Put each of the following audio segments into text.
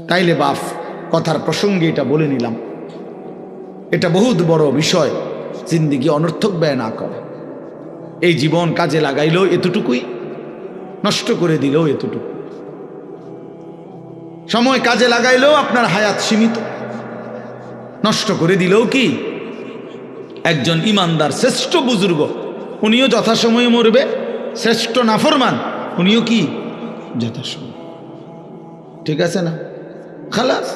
তাইলে বাপ কথার প্রসঙ্গে এটা বলে নিলাম, এটা বহুত বড় বিষয়, জিন্দিগি অনর্থক ব্যয় না করে। এই জীবন কাজে লাগাইলেও এতটুকুই, নষ্ট করে দিলেও এতটুকু। সময় কাজে লাগাইলেও আপনার হায়াত সীমিত, নষ্ট করে দিলেও কি। একজন ইমানদার শ্রেষ্ঠ বুজুর্গ, উনিও যথাসময়ে মরবে। শ্রেষ্ঠ নাফরমান, উনিও কি যথাসময়। ঠিক আছে না? খালাস,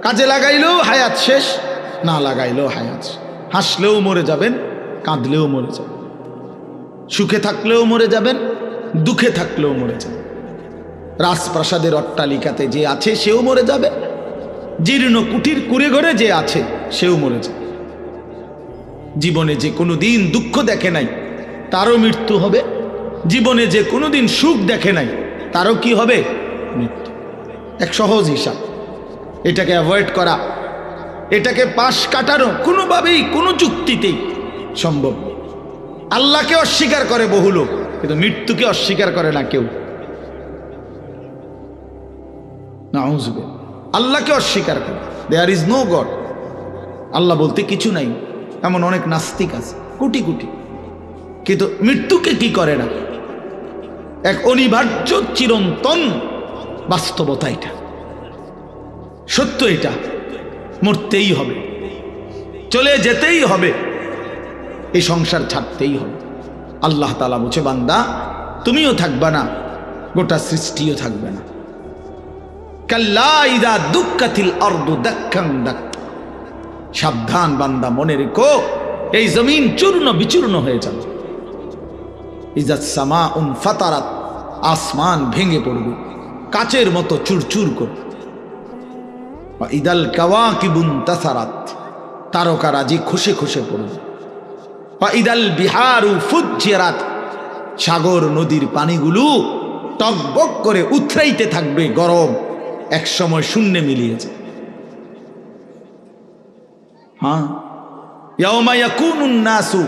কাজে লাগাইলেও হায়াত শেষ, না লাগাইলেও হায়াত শেষ। হাসলেও মরে যাবেন, কাঁদলেও মরে যাবেন, সুখে থাকলেও মরে যাবেন, দুঃখে থাকলেও মরে যাবেন। রাজপ্রাসাদের অট্টালিকাতে যে আছে সেও মরে যাবে, জীর্ণ কুটির কুড়ে ঘরে যে আছে সেও মরে যাবে। জীবনে যে কোনো দিন দুঃখ দেখে নাই তারও মৃত্যু হবে, জীবনে যে কোনো দিন সুখ দেখে নাই তারও কি হবে? মৃত্যু। এক সহজ হিসাব। এটাকে অ্যাভয়েড করা, এটাকে পাশ কাটানো কোনোভাবেই, কোনো যুক্তিতেই সম্ভব। আল্লাহকে অস্বীকার করে বহু লোক, কিন্তু মৃত্যুকে অস্বীকার করে না কেউ। নাউযুবিল্লাহ। আল্লাহকে অস্বীকার করে, দেয়ার ইজ নো গড, আল্লাহ বলতে কিছু নাই। এমন অনেক নাস্তিক আছে কোটি কোটি, কিন্তু মৃত্যুকে কি করে না। এক অনিবার্য চিরন্তন বাস্তবতা, এটা সত্য, এটা মরতেই হবে, চলে যেতেই হবে, এই সংসার ছাড়তেই হবে। আল্লাহ তাআলা বলছে, বান্দা তুমিও থাকবে না, গোটা সৃষ্টিও থাকবে না। কাল্লা ইযা দুক্কাতিল আরদু দাক্কান দাক্কা। সাবধান বান্দা, মনে রেখো এই জমিন চূর্ণ বিচূর্ণ হয়ে যাবে। ইযা সামাউন ফাতারাত, আসমান ভেঙে পড়বে, কাচের মতো চুরচুর করবে। ইদাল কাওয়াকিবুন তাসারাত, তারকারাজি খসে খসে পড়বে। ইদাল বিহারু ফুজ্জিরাত, সাগর নদীর পানিগুলো টকবক করে উথরাইতে থাকবে, গরম, এক সময় শূন্যে মিলিয়ে যায়। হ্যাঁ, ইয়াউমা ইয়াকুনুন নাসু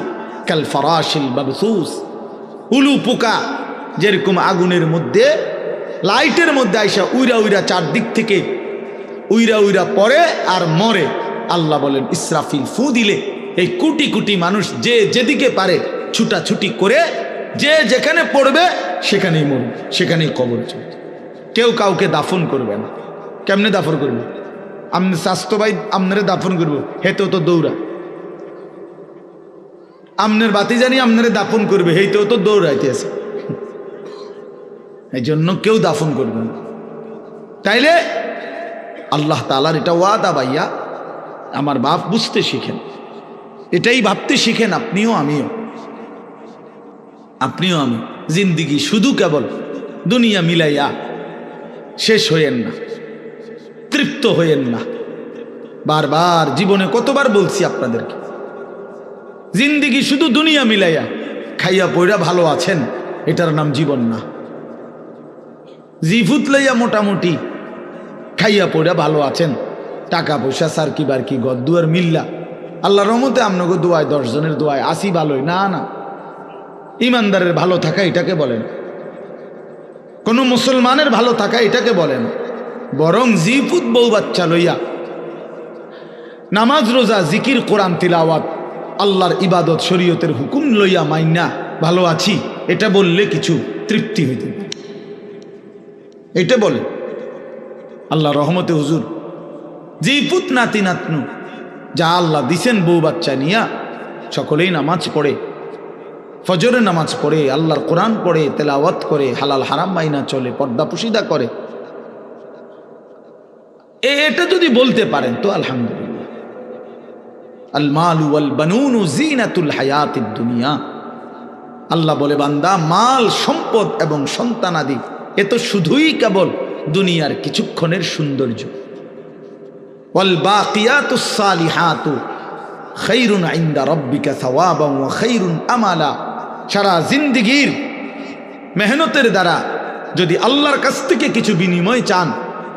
কাল ফারাশিল মাবসুস। উলু পোকা যেরকম আগুনের মধ্যে, লাইটের মধ্যে আইসা উইরা উইরা চারদিক থেকে উইরা উইরা পড়ে আর মরে। আল্লাহ বলেন, ইসরাফিল ফু দিলে এই কোটি কোটি মানুষ যে যেদিকে পারে ছুটাছুটি করে, যে যেখানে পড়বে সেখানেই মরবে, সেখানেই কবর চলবে। কেউ কাউকে দাফন করবে না। কেমনে দাফন করবে? আপনি স্বাস্থ্য ভাই আপনারে দাফন করবো, হেতেও তো দৌড়া। আমনের বাতি জানি আপনারে দাফন করবে, হেতেও তো দৌড়াইতে আছে। এই জন্য কেউ দাফন করবে না। তাইলে আল্লাহ তাআলার এটা ওয়াদা, ভাইয়া আমার বাপ, বুঝতে শিখেন, এটাই ভাবতে শিখেন। আপনিও আমিও, আপনিও আমি। জিন্দিগি শুধু কেবল দুনিয়া মিলাইয়া শেষ হইয়েন না, তৃপ্ত হইয়েন না। বারবার জীবনে কতবার বলছি আপনাদেরকে, জিন্দিগি শুধু দুনিয়া মিলাইয়া খাইয়া পয়রা ভালো আছেন, এটার নাম জীবন না। জিফুত লইয়া মোটামুটি খাইয়া পয়রা ভালো আছেন, টাকা পয়সা সারকি বারকি গদ্দুয়ার মিল্লা, আল্লাহর রহমতে আপনাকে দোয়ায়, 10 জনের দোয়ায় আসি ভালোই না। না, ইমানদারের ভালো থাকা এটাকে বলেন, কোন মুসলমানের ভালো থাকা এটাকে বলেন। বরং জিফুত বউ বাচ্চা লইয়া নামাজ রোজা জিকির কোরআন তিলাওয়াত আল্লাহর ইবাদত শরীয়তের হুকুম লইয়া মাইনা ভালো আছি, এটা বললে কিছু তৃপ্তি হইতে, এটা বলে। আল্লাহ রহমতে হুজুর জিফুত নাতি নাতনু যা আল্লাহ দিছেন বউ বাচ্চা নিয়া সকলেই নামাজ পড়ে, ফজরের নামাজ পড়ে, আল্লাহর কোরআন পড়ে, তেলাওয়াত করে, হালাল হারাম মাইনা চলে, পর্দা পুশিদা করে। এটা যদি বলতে পারেন তো আলহামদুলিল্লাহ। আল মালু ওয়াল বানুনু জিনাতুল হায়াতিদ দুনিয়া। আল্লাহ বলে, বান্দা মাল সম্পদ এবং সন্তানাদি এ তো শুধুই কেবল দুনিয়ার কিছুক্ষণের সৌন্দর্য। ওয়াল বাকিয়াতুস সালিহাতু খায়রুন ইনদা রাব্বিকা সাওয়াবান ওয়া খায়রুন আমালা। সারা জিন্দেগীর মেহনতের দ্বারা যদি আল্লাহর কাছ থেকে কিছু বিনিময় চান,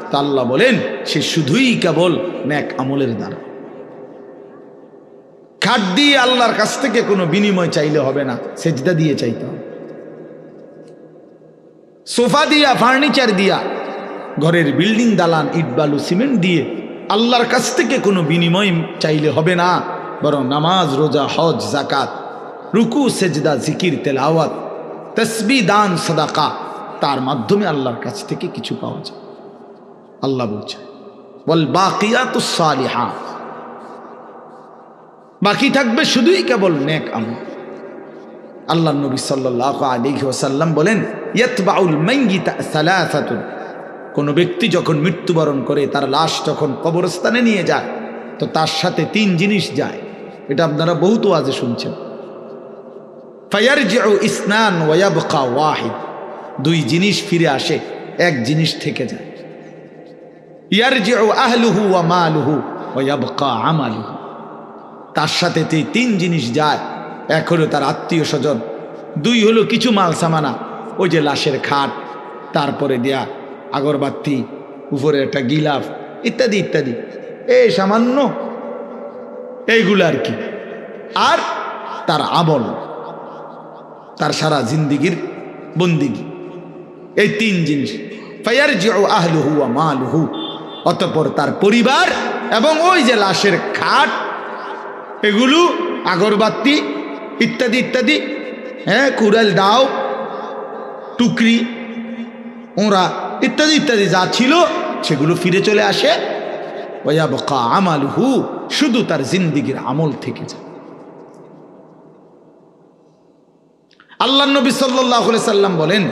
তা আল্লাহ বলেন সে শুধুই কেবল নেক আমলের দ্বারা। খাট দিয়ে আল্লাহর কাছ থেকে কোনো বিনিময় চাইলে হবে না, সেজদা দিয়ে চাইতে হবে। সোফা দিয়া, ফার্নিচার দিয়া ঘরের বিল্ডিং, দালান, ইট বালু সিমেন্ট দিয়ে আল্লাহর কাছ থেকে কোনো বিনিময় চাইলে হবে না, বরং নামাজ, রোজা, হজ, জাকাত, রুকু, সেজদা, জিকির, তেলাওয়াত, তাসবিহ, দান, সাদাকা, তার মাধ্যমে আল্লাহর কাছ থেকে কিছু পাওয়া যায়। আল্লাহ বলছে ওয়াল বাকিয়াতুস সালিহাত, বাকি থাকবে শুধুই কেবল নেক আমল। আল্লাহ নবী সাল্লাল্লাহু আলাইহি ওয়াসাল্লাম বলেন ইয়াতবাউল মাইয়িতা সালাসাতুন, কোন ব্যক্তি যখন মৃত্যুবরণ করে তার লাশ যখন কবরস্থানে নিয়ে যায় তো তার সাথে 3 জিনিস যায়। এটা আপনারা বহুত ওয়াজে শুনছেন। ফায়ারজিউ ইসনান ওয়া ইয়াবকা ওয়াহিদ, 2 জিনিস ফিরে আসে, 1 জিনিস থেকে যায়। ইয়ারজিউ আহলুহু ওয়া মালুহু ওয়া ইয়াবকা আমালুহু, তার সাথে 3 জিনিস যায়। 1 হলো তার আত্মীয় স্বজন, 2 হলো কিছু মাল সামানা, ওই যে লাশের খাট, তারপরে দেয়া আগরবাতি, উপরে একটা গিলাফ, ইত্যাদি ইত্যাদি, এই সামান্য এইগুলো আর কি। আর তার আমল, তার সারা জিন্দিগির বন্দিগি, এই 3 জিনিস। ফায়ারজিউ আহলুহু ওয়া মালুহু, অতঃপর তার পরিবার এবং ওই যে লাশের খাট, এগুলো আগরবাতি ইত্যাদি ইত্যাদি, হ্যাঁ, কুড়াল, দাও, টুকরি, ওরা ইত্যাদি ইত্যাদি যা ছিল সেগুলো ফিরে চলে আসে। ওয়া ইয়াবকা আমালুহু, শুধু তার জিন্দিগির আমল থেকে যায়। আল্লাহ নবী সাল্লাল্লাহু আলাইহি সাল্লাম বলেন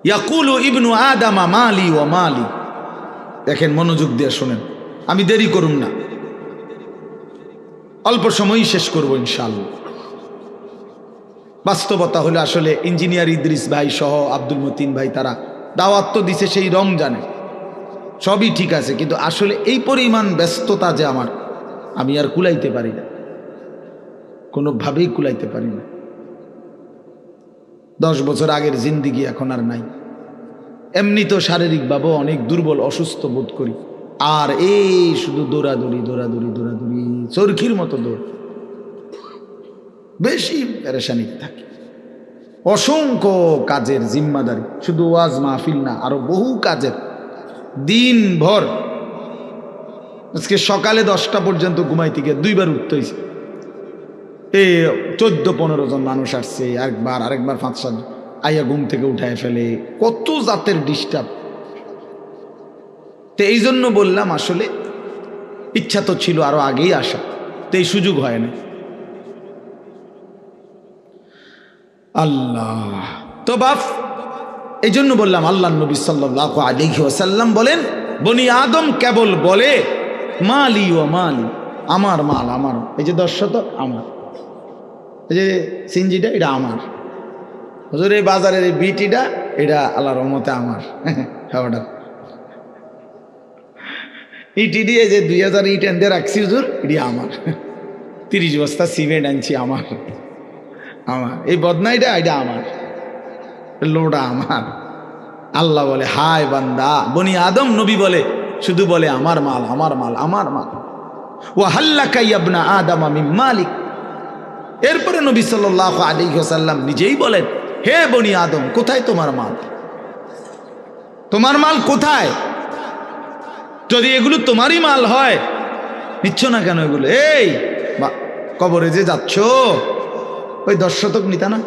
ইয়াকুলু ইবনু আদামা মালি ওয়া মালি। দেখেন, মনোযোগ দিয়ে শোনেন, আমি দেরি করুম না, অল্প সময়ই শেষ করব ইনশাআল্লাহ। বাস্তবতা হলো আসলে ইঞ্জিনিয়ার ইদ্রিস ভাই সহ আব্দুল মতিন ভাই তারা দাওয়াত তো দিছে সেই রমজানে, সবই ঠিক আছে, কিন্তু আসলে এই পরিমাণ ব্যস্ততা যে আমার, আমি আর কুলাইতে পারি না, কোনোভাবেই কুলাইতে পারি না। 10 বছর আগের জিন্দিগি এখন আর নাই। এমনি তো শারীরিকভাবেও অনেক দুর্বল, অসুস্থ বোধ করি, আর এই শুধু দৌড়াদৌড়ি দৌড়াদৌড়ি দৌড়াদৌড়ি, চরখির মতো দৌড়, বেশি পেরেশানিতে থাকি। অসংখ্য কাজের জিম্মাদারি, শুধু ওয়াজ মাহফিল না, আরো বহু কাজের, দিন ভর। আজকে সকালে 10টা পর্যন্ত ঘুমাইতে গিয়ে 2 বার উঠতে হয়েছে। এই 14-15 জন মানুষ আসছে, আরেকবার 5-7 আইয়া ঘুম থেকে উঠায় ফেলে, কত জাতের ডিস্টার্ব। তো এই জন্য বললাম, আসলে ইচ্ছা তো ছিল আরো আগেই আসা, তো এই সুযোগ হয় না। আল্লাহ তো বাপ, এই জন্য বললাম আল্লাহ নবী সাল্লাল্লাহু আলাইহি ওয়াসাল্লাম বলেন বনি আদম কেবল বলে মালি ও মালি, আমার মাল আমার, এই যে 10 শতক আমার, এই যে সিনজিটা এটা আমার, হুজুর এই বাজারের এই বিটিটা এটা আল্লাহর রহমতে আমার, খাওয়াটা ইটি দিয়ে যে 2000 ইট এনে রাখছি হুজুর, এটি আমার, 30 বস্তা সিমেন্ট আনছি আমার, এই বদনাইটা এটা আমার, লোডা আমার। আল্লাহ বলে হায় বান্দা, বনি আদম নবী বলে, শুধু বলে আমার মাল আমার মাল আমার মাল। ওয়া হাল্লাকা ইবনা আদম মিন মালিক। এরপরে নবী সাল্লাল্লাহু আলাইহি ওয়াসাল্লাম নিজেই বলেন, হে বনি আদম, কোথায় তোমার মাল? তোমার মাল কোথায়? যদি এগুলো তোমারই মাল হয়, নিচ্ছ না কেন এগুলো? এই কবরে যে যাচ্ছ, ওই 10 শতক নিতা না,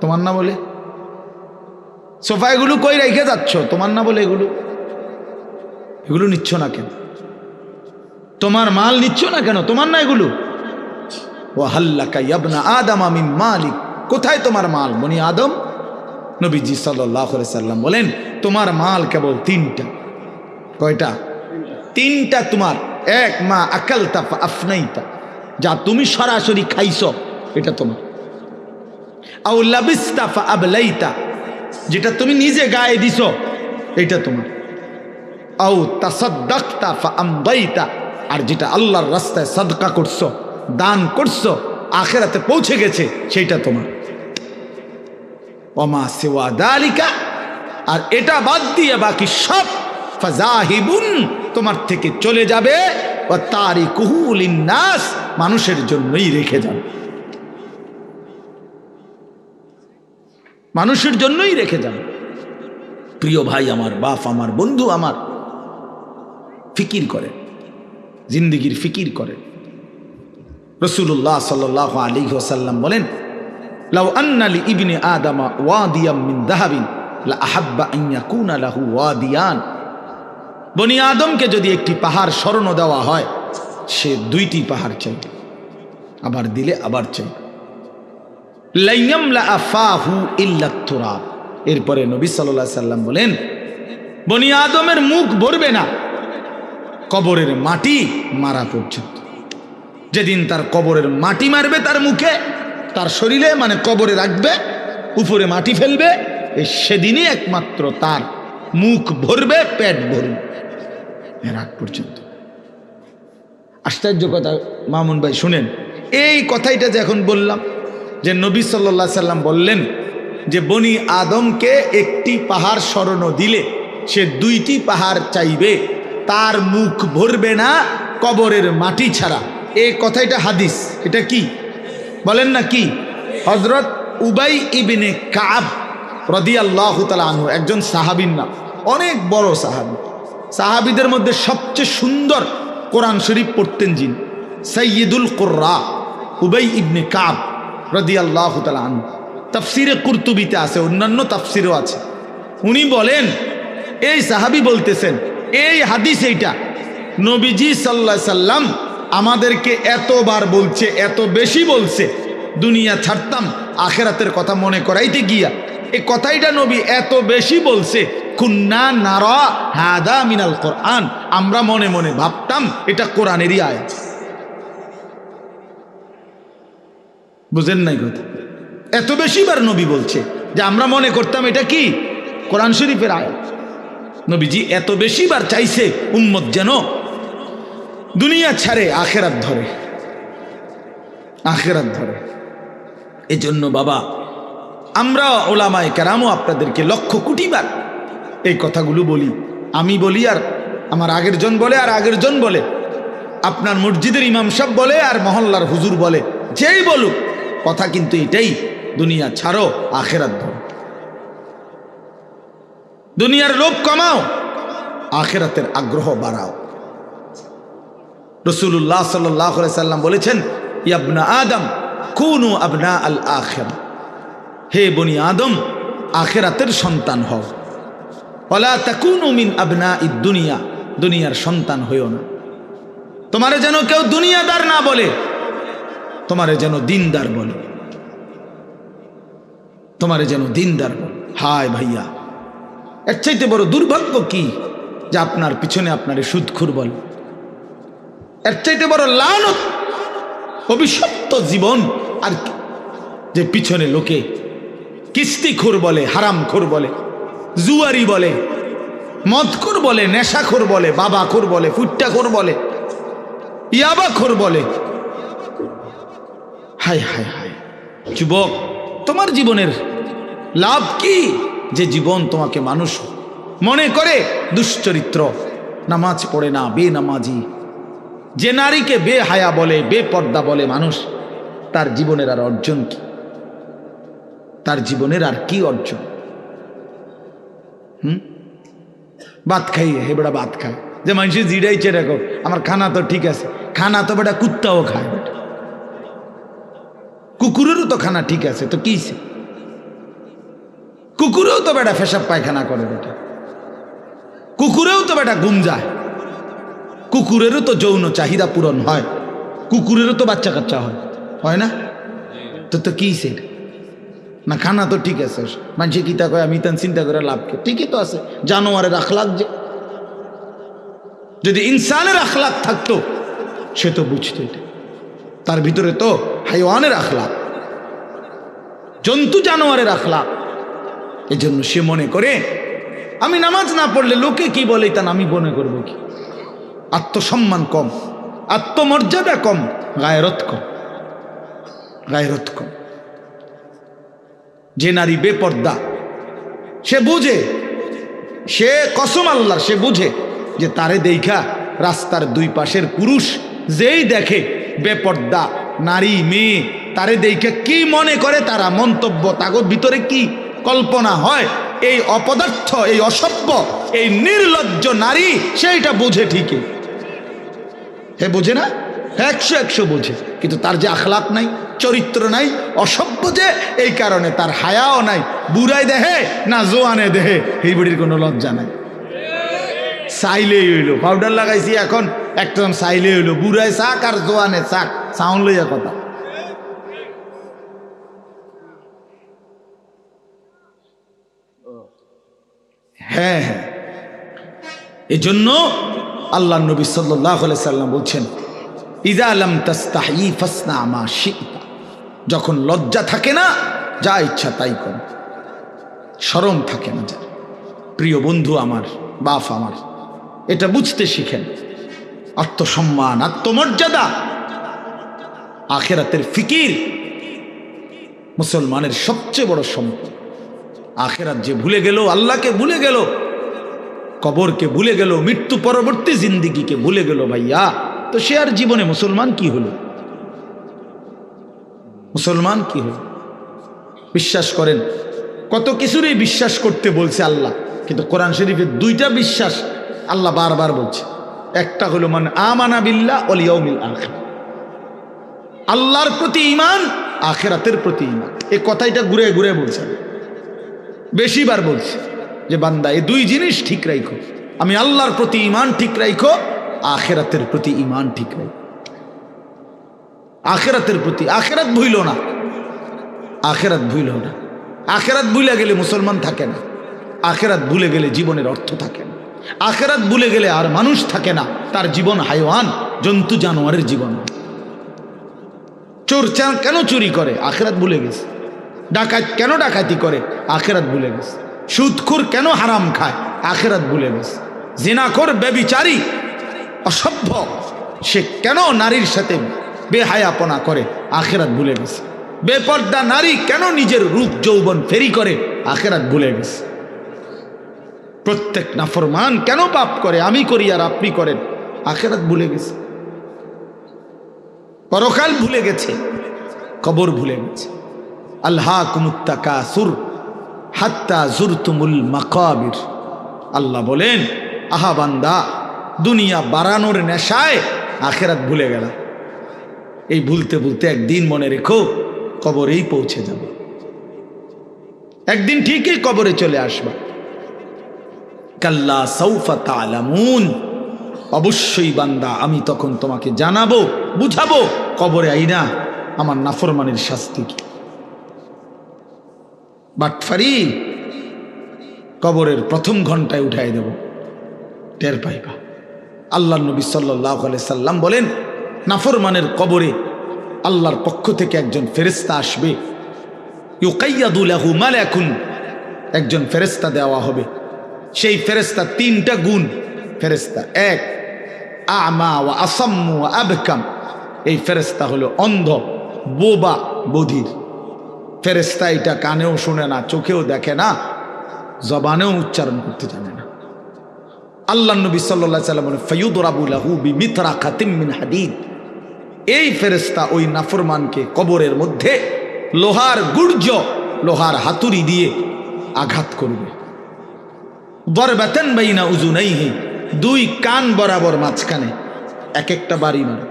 তোমার না বলে? সোফা এগুলো কই রেখে যাচ্ছ, তোমার না বলে? এগুলো নিচ্ছ না কেন? তোমার মাল নিচ্ছ না কেন? তোমার না এগুলো? ওয়া হাল্লাকা ইবনা আদম মিন মালিক, কোথায় তোমার মাল বনি আদম? নবীজি সাল্লাল্লাহু আলাইহি সাল্লাম বলেন, তোমার মাল কেবল 3টা। কয়টা? 3টা তোমার। 1 মা আকালতা ফা আফনাইতা, যা তুমি সরাসরি খাইছো এটা তোমার। আও লাবিস্তা ফা আবলাইতা, যেটা তুমি নিজে গায়ে দিছো এটা তোমার। আও তাসাদদাকতা ফা আমদাইতা, আর যেটা আল্লাহর রাস্তায় সাদকা করছো, দান করছো, আখিরাতে পৌঁছে গেছে, সেইটা তোমার। ওমা সিওয়া যালিকা, আর এটা বাদ দিয়ে বাকি সব ফাজাহিবুন, তোমার থেকে চলে যাবে। ওয়া তারিকুহু লিন্নাস, মানুষের জন্যই রেখে যাবে, মানুষের জন্যই রেখে যাবে। প্রিয় ভাই আমার, বাপ আমার, বন্ধু আমার, ফিকির করেন, জিন্দিগির ফিকির করেন। রাসূলুল্লাহ সাল্লাল্লাহু আলাইহি ওয়াসাল্লাম বলেন, লাউ আন্না লি ইবনি আদামা ওয়াদিয়াম মিন যাহাবিন লা আহাব্বা আন ইয়াকুনা লাহু ওয়াদিয়ান। বনি আদমকে যদি একটি পাহাড় স্বর্ণ দেওয়া হয়, সে দুইটি পাহাড় চাইবে, আবার দিলে আবার চাইবে। লা ইয়ামলা আফাহু ইল্লা তুরাব। এরপরে নবী সাল্লাল্লাহু আলাইহি সাল্লাম বলেন, বনি আদমের মুখ ভরবে না কবরের মাটি মারা পর্যন্ত। যেদিন তার কবরের মাটি মারবে তার মুখে, তার শরীরে, মানে কবরে রাখবে, উপরে মাটি ফেলবে, সেদিনই একমাত্র তার মুখ ভরবে, পেট ভরবে, এর আগ পর্যন্ত। আশ্চর্য কথা মামুন ভাই, শুনেন এই কথাইটা যে এখন বললাম, যে নবী সাল্লাল্লাহু আলাইহি সাল্লাম বললেন যে বনি আদমকে একটি পাহাড় স্বর্ণ দিলে সে দুইটি পাহাড় চাইবে, তার মুখ ভরবে না কবরের মাটি ছাড়া। এই কথাইটা হাদিস। এটা কি বলেন না? কি? হযরত উবাই ইবনে কাব রাদিয়াল্লাহু তাআলা আনহু, একজন সাহাবীর নাম, অনেক বড় সাহাবী। সাহাবীদের মধ্যে সবচেয়ে সুন্দর কোরআন শরীফ পড়তেন যিনি, সাইয়্যিদুল কুররা উবাই ইবনে কাব রাদিয়াল্লাহু তাআলা আনহু। তাফসিরে কুরতুবিতে আছে, অন্যান্য তাফসিরেও আছে। উনি বলেন, এই সাহাবী বলতেছেন, এই হাদিস এইটা নবীজি সাল্লাল্লাহু আলাইহি সাল্লাম আমাদেরকে এতবার বলছে, এত বেশি বলছে, দুনিয়া ছাড়তাম আখেরাতের কথা মনে করাইতে গিয়া এই কথাইটা নবী এত বেশি বলছে, কুন্না নারা হাদা মিনাল কোরআন, আমরা মনে মনে ভাবতাম এটা কোরআনেরই আয়াত। বুঝেন নাই কথা? এত বেশিবার নবী বলছে যে আমরা মনে করতাম এটা কি কোরআন শরীফের আয়াত। নবীজি এত বেশিবার চাইছে উম্মত যেন দুনিয়া ছাড়ে আখেরাত ধরে, আখেরাত ধরে। এজন্য বাবা, আমরা ওলামায়ে কেরামও আপনাদেরকে লক্ষ কোটিবার এই কথাগুলো বলি। আমি বলি, আর আমার আগের জন বলে, আর আগের জন বলে, আপনার মসজিদের ইমাম সাহেব বলে, আর মহল্লার হুজুর বলে, যেই বলুক, কথা কিন্তু এটাই, দুনিয়া ছাড়ো আখেরাত ধরো। দুনিয়ার লোভ কমাও, আখেরাতের আগ্রহ বাড়াও। রাসূলুল্লাহ সাল্লাল্লাহু আলাইহি সাল্লাম বলেছেন, ইয়া ইবনা আদম কুনু আবনা আল আখিরা, হে বনি আদম আখেরাতের সন্তান হও। ওয়ালা তাকুনু মিন আবনাইদ দুনিয়া, দুনিয়ার সন্তান হইও না। তোমারে যেন কেউ দুনিয়াদার না বলে, তোমারে যেন দিনদার বলে, তোমারে যেন দিনদার বলে। হায় ভাইয়া, এর চাইতে বড় দুর্ভাগ্য কি যে আপনার পিছনে আপনারে সুদখোর বলে? এর চাইতে বড় লানত, অভিশপ্ত জীবন আর কি, যে পিছনে লোকে কিস্তিখোর বলে, হারামখোর বলে, জুয়ারি বলে, মদখোর বলে, নেশাখোর বলে, বাবাখোর বলে, ফুট্টাখোর বলে, ইয়াবাখোর বলে। হায় হায় হায় যুবক, তোমার জীবনের লাভ কি যে জীবন তোমাকে মানুষ মনে করে দুশ্চরিত্র, নামাজ পড়ে না, বেনামাজি, যে নারীকে বেহায়া বলে, বেপর্দা বলে মানুষ, তার জীবনের আর অর্জন কি? তার জীবনের আর কি অর্জন? ভাত খাই, হে বেটা ভাত খায়, যে মানুষের জিরাইছে দেখো আমার খানা তো ঠিক আছে, খানা তো বেটা কুত্তাও খায়, বেটা কুকুরেরও তো খানা ঠিক আছে, তো কি কুকুরেও তো বেটা পেশাব পায়খানা করে, বেটা কুকুরেও তো বেটা ঘুম যায়, কুকুরেরও তো যৌন চাহিদা পূরণ হয়, কুকুরেরও তো বাচ্চা কাচ্চা হয় না? তো তো কি সেটা না? খানা তো ঠিক আছে, মানুষে কিতা কয় আমি তান চিন্তা করে লাভ কে? ঠিকই তো আছে, জানোয়ারের আখলাক, যে যদি ইনসানের আখলাক থাকতো সে তো বুঝতো এটা, তার ভিতরে তো হাইওয়ানের আখলাক, জন্তু জানোয়ারের আখলাক। এই জন্য সে মনে করে আমি নামাজ না পড়লে লোকে কি বলে তা আমি মনে করবো কি? আত্মসম্মান কম, আত্মমর্যাদা কম, গায়রত কম, গায়রত কম। যে নারী বেপর্দা সে বুঝে, সে কসম আল্লাহর, সে বুঝে যে তারে দেখা রাস্তার দুই পাশের পুরুষ যেই দেখে বেপর্দা নারী, মেয়ে, তারে দেখা কি মনে করে, তারা মন্তব্য, তাগর ভিতরে কি কল্পনা হয়, এই অপদার্থ, এই অসভ্য, এই নির্লজ্জ নারী সেইটা বোঝে ঠিকই। হে বোঝে না? 100 বোঝে, কিন্তু তার যে আখলাক নাই, চরিত্র নাই, অসভ্য যে, এই কারণে তার হায়াও নাই। বুড়াই দেহে না জোয়ানে দেহে, এই বুড়ির কোনো লজ্জা নাই। চাইলেই হইল, পাউডার লাগাইছি এখন একদম চাইলেই হইল, বুড়ায় চাক আর জোয়ানে চাক, সাউন্ড লইয়া কথা। হ্যাঁ হ্যাঁ, এই জন্য আল্লাহ নবী সাল্লাল্লাহু আলাইহি সাল্লাম বলছেন, ইযা লাম তাস্তাহি ফাসনা মা শি'তা, যখন লজ্জা থাকে না যা ইচ্ছা তাই কর, শরম থাকে না। যা প্রিয় বন্ধু আমার, বাপ আমার, এটা বুঝতে শিখেন। আত্মসম্মান, আত্মমর্যাদা, আখিরাতের ফিকির মুসলমানের সবচেয়ে বড় সম্পদ। আখিরাত যে ভুলে গেল, আল্লাহকে ভুলে গেল, কবরকে ভুলে গেল, মৃত্যু পরবর্তী জিন্দিগিকে ভুলে গেল, ভাইয়া, তো সে আর জীবনে মুসলমান কি হলো? মুসলমান কি হলো? বিশ্বাস করেন, কত কিছুরই বিশ্বাস করতে বলছে আল্লাহ, কিন্তু কোরআন শরীফের 2টা বিশ্বাস আল্লাহ বারবার বলছে। একটা হলো মান আমানা বিল্লাহ ওয়াল ইয়াউমিল আখির, আল্লাহর প্রতি ঈমান, আখিরাতের প্রতি ঈমান। এই কথাটা ঘুরে ঘুরে বলছে, বেশিবার বলছে যে বান্দা এই 2 জিনিস ঠিক রাখো, আমি আল্লাহর প্রতি ঈমান ঠিক রাখো, আখিরাতের প্রতি ঈমান ঠিক রাখো। আখিরাতের প্রতি, আখিরাত ভুইল না, আখিরাত ভুইল না। আখিরাত ভুলে গেলে মুসলমান থাকে না, আখিরাত ভুলে গেলে জীবনের অর্থ থাকে না, আখিরাত ভুলে গেলে আর মানুষ থাকে না, তার জীবন হাইওয়ান, জন্তু জানোয়ারের জীবন। চোর কেন চুরি করে? আখিরাত ভুলে গেছে। ডাকাত কেন ডাকাতি করে? আখিরাত ভুলে গেছে। সুদখোর কেন হারাম খায়? আখিরাত ভুলে গেছে। জিনাখোর, ব্যভিচারী, অসভ্য সে কেন নারীর সাথে বেহায়াপনা করে? আখিরাত ভুলে গেছে। বেপর্দা নারী কেন নিজের রূপ যৌবন ফেরি করে? আখিরাত ভুলে গেছে। প্রত্যেক নাফরমান কেন পাপ করে? আমি করি আর আপনি করেন, আখিরাত ভুলে গেছে। পরকাল ভুলে গেছে, কবর ভুলে গেছে। আল্লাহকুমুত তাকাসুর হাত্তা জুরতুমুল মাকাবির। আল্লাহ বলেন, আহা বান্দা, দুনিয়া বাড়ানোর নেশায় আখিরাত ভুলে গেল। এই ভুলতে ভুলতে একদিন মনে রেখো কবরেই পৌঁছে যাবে। একদিন ঠিকই কবরে চলে আসবা। কাল্লা সাউফা তা'লামুন, অবশ্যই বান্দা আমি তখন তোমাকে জানাবো, বুঝাবো কবরে আইনা আমার নাফরমানের শাস্তি কি। বাটফারি কবরের প্রথম ঘন্টায় উঠাই দেব, টের পাইবা। আল্লাহ নবী সাল্লাল্লাহু আলাইহি সাল্লাম বলেন, নাফরমানের কবরে আল্লাহর পক্ষ থেকে একজন ফেরেশতা আসবে, ইউকাইয়াদু লাহু মালাকুন, একজন ফেরেশতা দেওয়া হবে। সেই ফেরেশতা 3টা গুণ ফেরেশতা। 1 আমা ওয়া আসাম্মু ওয়া আবকাম, এই ফেরেশতা হলো অন্ধ, বোবা, বধির ফেরেশতা। এটা কানেও শুনে না, চোখেও দেখে না, জবানেও উচ্চারণ করতে জানে না। আল্লাহ নবী সাল্লাল্লাহু আলাইহি সাল্লাম বলেন, ফায়ুদরাবু লাহু বিমিতরাকাতিম মিন হাদিদ, এই ফেরেশতা ওই নাফরমানকে কবরের মধ্যে লোহার গুর্জ, লোহার হাতুড়ি দিয়ে আঘাত করবে। দরবাতান বাইনা উযুনাইহি, 2 কান বরাবর মাঝখানে এক একটা বাড়ি মারে।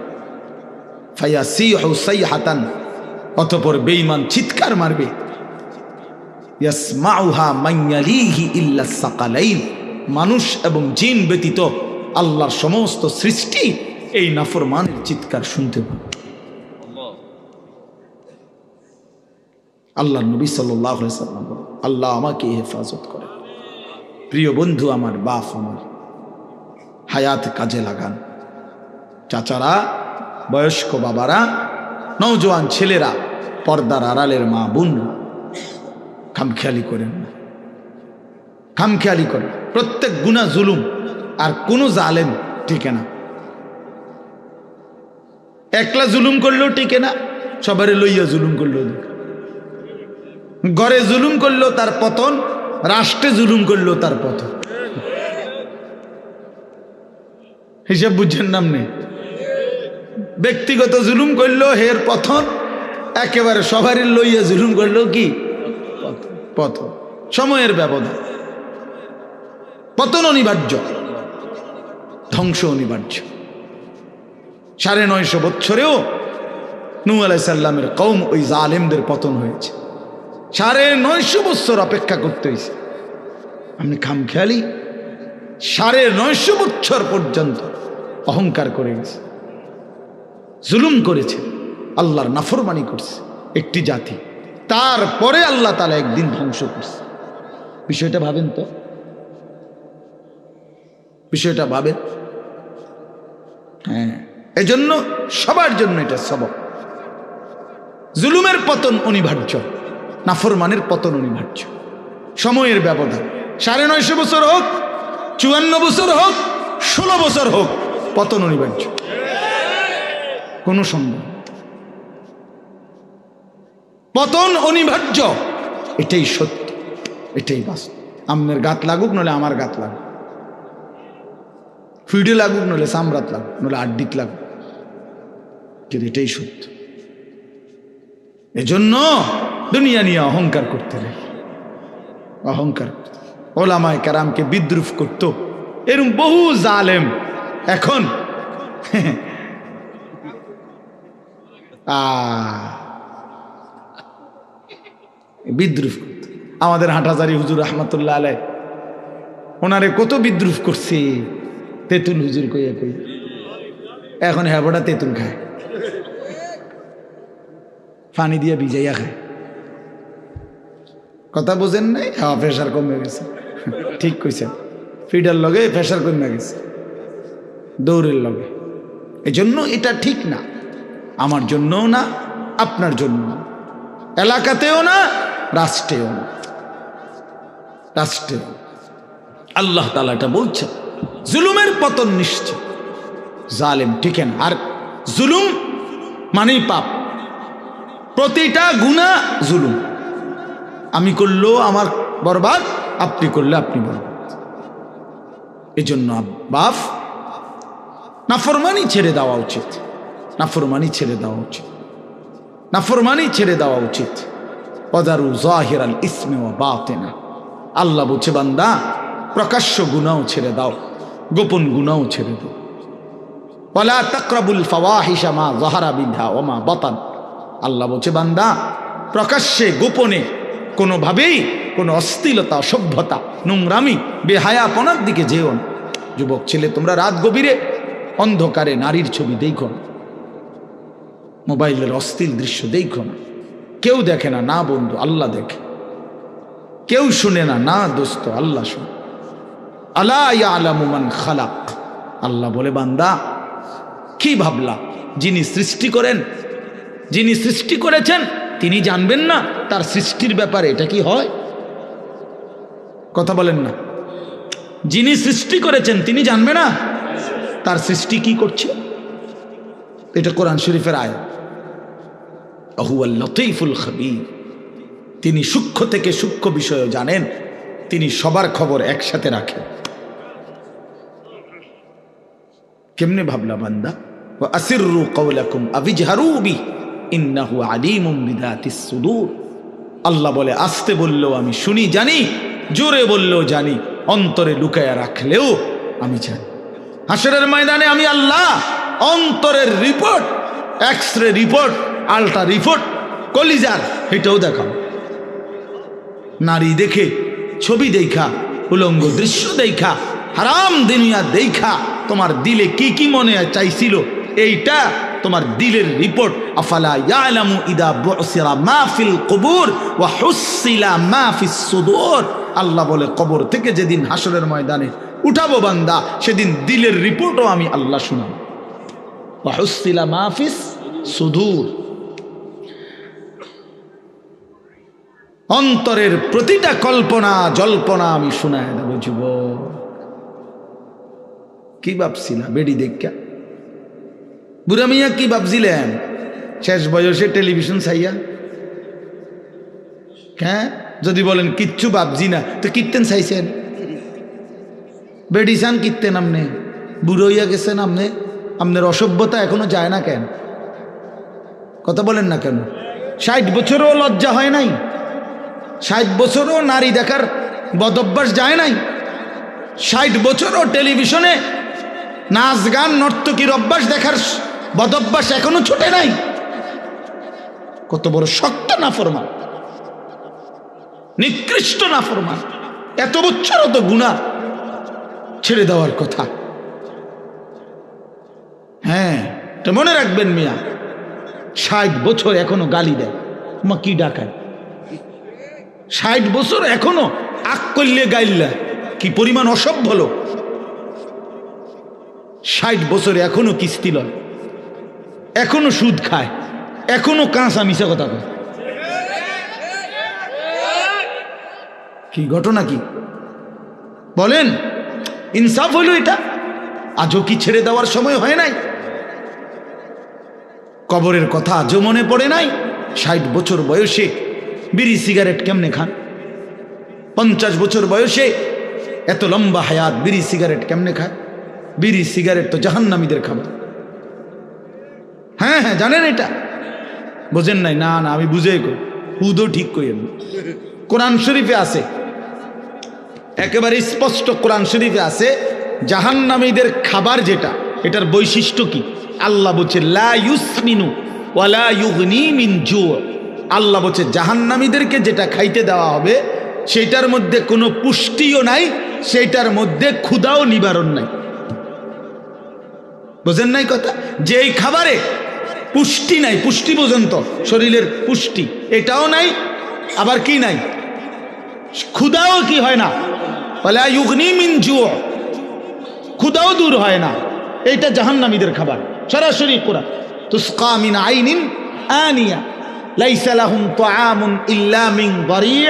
ফায়াসিহু সাইহাতান, অতঃপর বেঈমান চিৎকার মারবে। ইয়াসমাউহা মান ইয়ালিহি ইল্লা সাকালাইন, মানুষ এবং জিন ব্যতীত আল্লাহর সমস্ত সৃষ্টি এই নাফরমানের চিৎকার শুনতে পাবে। আল্লাহ নবী সাল্লাল্লাহু আলাইহি ওয়াসাল্লাম, আল্লাহ আমাকে হেফাজত করে। প্রিয় বন্ধু আমার, বাপ আমার, হায়াত কাজে লাগান। চাচারা, বয়স্ক বাবারা, নওজোয়ান ছেলেরা, পর্দার আড়ালের মা বোন, খামখেয়ালি করেন না, খামখেয়ালি করেন। প্রত্যেক গুনাহ জুলুম, আর কোনো জালেম টিকে না। একলা জুলুম করলেও টিকে না, সবারে লইয়া জুলুম করলেও। ঘরে জুলুম করলেও তার পতন, রাষ্ট্রে জুলুম করলেও তার পতন। হিসাব বুঝছেন নামনে? ব্যক্তিগত জুলুম করলেও হের পতন, একেবারে সবারই লইয়া জুলুম করলেও কি পতন। সময়ের ব্যবধান। পতন অনিবার্য, ধ্বংস অনিবার্য। 950 বছরেও নূহ আলাইহিস সালামের কওম ওই জালেমদের পতন হয়েছে। 950 বছর অপেক্ষা করতে হয়েছে। আপনি খামখেয়ালি 950 বছর পর্যন্ত অহংকার করে গেছে, জুলুম করেছে, আল্লাহর নাফরমানি করছে একটি জাতি। তারপরে আল্লাহ তাআলা একদিন ধ্বংস করছে। বিষয়টা ভাবেন তো, বিষয়টা ভাবেন। হ্যাঁ, এজন্য সবার জন্য এটা সবক। জুলুমের পতন অনিবার্য, নাফরমানের পতন অনিবার্য। সময়ের ব্যবধান 950 বছর হোক, 54 বছর হোক, 16 বছর হোক, পতন অনিবার্য, কোনো সন্দেহ। পতন অনিবার্য, এটাই সত্য, এটাই বাস্তব। আপনার গাত লাগুক নলে আমার গাত লাগুক, ফিডে লাগুক নলে সামরাত লাগুক নলে আড্ডিত লাগুক, কিন্তু এটাই সত্য। এজন্য দুনিয়া নিয়ে অহংকার করতে নেই, অহংকার। ওলামায়ে কেরামকে বিদ্রুপ করত এরকম বহু জালেম এখন বিদ্রুপ করত। আমাদের হাঁটাজারি হুজুর রহমতুল্লাহ আলাই, ওনারে কত বিদ্রুপ করছে তেঁতুল হুজুর কইয়া কই। এখন হ্যাবড়া তেঁতুল খায়, পানি দিয়ে ভিজাইয়া খায়। কথা বোঝেন নাই? হ্যাঁ, প্রেশার কমে গেছে। ঠিক কইছেন, ফিডার লগে প্রেশার কমে গেছে দৌড়ের লগে। এজন্য এটা ঠিক না, আমার জন্যও না, আপনার জন্য না, এলাকাতেও না, রাষ্ট্রেও না, রাষ্ট্রেও। আল্লাহ তাআলা এটা বলছেন, জুলুমের পতন নিশ্চিত, জালেম টিকে না। আর জুলুম মানেই পাপ, প্রতিটা গুনাহ জুলুম। আমি করলেও আমার বরবাদ, আপনি করলে আপনি বরবাদ। এজন্য বাপ, নাফরমানি ছেড়ে দেওয়া উচিত, নাফরমানি ছেড়ে দেওয়া উচিত, নাফরমানি ছেড়ে দেওয়া উচিত। ওয়াদারু যাহিরাল ইসমি ওয়া বাতিনা। আল্লাহ বলছে, বান্দা প্রকাশ্য গুনাহ ছেড়ে দাও, গোপন গুনাহ ছেড়ে দাও। ওয়ালা তাকরাবুল ফাওয়াহিশা মা যাহারা বিনহা ওয়া মা বাতান। আল্লাহ বলছে, বান্দা প্রকাশ্যে গোপনে কোনোভাবেই কোনো অশ্লীলতা, অসভ্যতা, নোংরামি, বেহায়াপনার দিকে যেও না। যুবক ছেলে, তোমরা রাত গভীরে অন্ধকারে নারীর ছবি দেখো না, মোবাইলের অশ্লীল দৃশ্য দেখো না। কেউ দেখে না, না বন্ধু, আল্লাহ দেখে। কেউ শুনে না, না দোস্ত, আল্লাহ শুনে। আলা ইয়ালামু মান খালাক। আল্লাহ বলে, বান্দা কি ভাবলা, যিনি সৃষ্টি করেন, যিনি সৃষ্টি করেছেন তিনি জানবেন না তার সৃষ্টির ব্যাপারে? এটা কি হয়? কথা বলেন না। যিনি সৃষ্টি করেছেন তিনি জানবে না তার সৃষ্টি কি করছে? এটা কোরআন শরীফের আয়াত। হুয়াল লতীফুল খবীর। তিনি সূক্ষ্ম থেকে সূক্ষ্ম বিষয় জানেন, তিনি সবার খবর একসাথে রাখেন। কেমনে ভাবলা বান্দা? ওয়া আসিররু কওলাকুম আবিজহারু বি ইন্নাহু আলিমুম বিযাতিস সুদূর। আল্লাহ বলে, আস্তে বললেও আমি শুনি জানি, জোরে বললেও জানি, অন্তরে লুকায়া রাখলেও আমি জানি। হাসরের ময়দানে আমি আল্লাহ অন্তরের report, x-ray report, ultra report, কলিজার, এটাও দেখাও। নারী দেখে, ছবি দেখা, উলঙ্গ দৃশ্য দেখা, হারাম দুনিয়া দেখা তোমার দিলে কি কি মনে চাইছিল, এইটা তোমার দিলের রিপোর্ট। আফালা ইয়ালামু ইদা বুসিরা মা ফিল কুবুর ওয়া হুসিলা মা ফিস সুদূর। আল্লাহ বলে, কবর থেকে যেদিন হাসরের ময়দানে উঠাবো বান্দা, সেদিন দিলের রিপোর্টও আমি আল্লাহ শুনাবো। ওয়া হুসিলা মা ফিস সুদূর। অন্তরের প্রতিটা কল্পনা জল্পনা আমি শোনায় দেবো। যুবক, কি ভাবছিলা বেডি দেখা? বুড়া মিয়া কি ভাবছিলেন শেষ বয়সে টেলিভিশন চাইয়া? হ্যাঁ, যদি বলেন কিচ্ছু ভাবছি না, তো কীর্তেন চাইছেন? বেডি চান কীর্তেন? আপনি বুড়ো হইয়া গেছেন, আপনি আপনার অসভ্যতা এখনো যায় না কেন? কথা বলেন না কেন? 60 বছরও লজ্জা হয় নাই? 60 বছরও নারী দেখার বদভ্যাস যায় নাই, 60 বছরও টেলিভিশনে নাচ গান নর্তকীর অভ্যাস দেখার বদভ্যাস এখনো ছুটে নাই। কত বড় শক্ত নাফরমান, নিকৃষ্ট নাফরমান। এত বছরও তো গুনাহ ছেড়ে দেওয়ার কথা। হ্যাঁ, এটা মনে রাখবেন মিয়া, 60 বছর এখনো গালি দেয়, মা কি ডাকায়। 60 বছর এখনো আক করলে গাইল্লা, কি পরিমাণ অসভ্য লোক। 60 বছরে এখনো কিস্তি লয়, এখনো সুদ খায়, এখনো কাঁচা মিশা কথা কয়। কি ঘটনা কি বলেন? ইনসাফ হইল এটা? আজও কি ছেড়ে দেওয়ার সময় হয় নাই? কবরের কথা আজও মনে পড়ে নাই? 60 বছর বয়সে বিড়ি সিগারেট কেমনে খান? 50 বছর বয়সে এত লম্বা হায়াত বিড়ি সিগারেট কেমনে খায়? বিড়ি সিগারেট তো জাহান্নামীদের খাবার। হ্যাঁ হ্যাঁ, জানেন এটা? বোঝেন নাই? না না, আমি বুঝেই কই, হুদও ঠিক কইেন। কোরআন শরীফে আছে, একেবারে স্পষ্ট কোরআন শরীফে আছে, জাহান্নামীদের খাবার যেটা, এটার বৈশিষ্ট্য কি? আল্লাহ বলছে লা ইউসমিনু ওয়ালা ইউগনি মিন জু। আল্লাহ বলছে জাহান্নামীদেরকে যেটা খাইতে দেওয়া হবে সেটার মধ্যে কোনো পুষ্টিও নাই, সেটার মধ্যে ক্ষুধাও নিবারণ নাই। বোঝেন নাই কথা? যে এই খাবারে পুষ্টি নাই, পুষ্টি বোঝেন তো, শরীরের পুষ্টি এটাও নাই, আবার কি নাই, ক্ষুধাও কি হয় না, ওয়ালা ইউগনি মিন জু, ক্ষুধাও দূর হয় না। এইটা জাহান্নামীদের খাবার, সরাসরি কোরআন। তুসকা মিন আইনিন আনিয়া লাইসা লাহুম তাআমুন ইল্লা মিন দারি'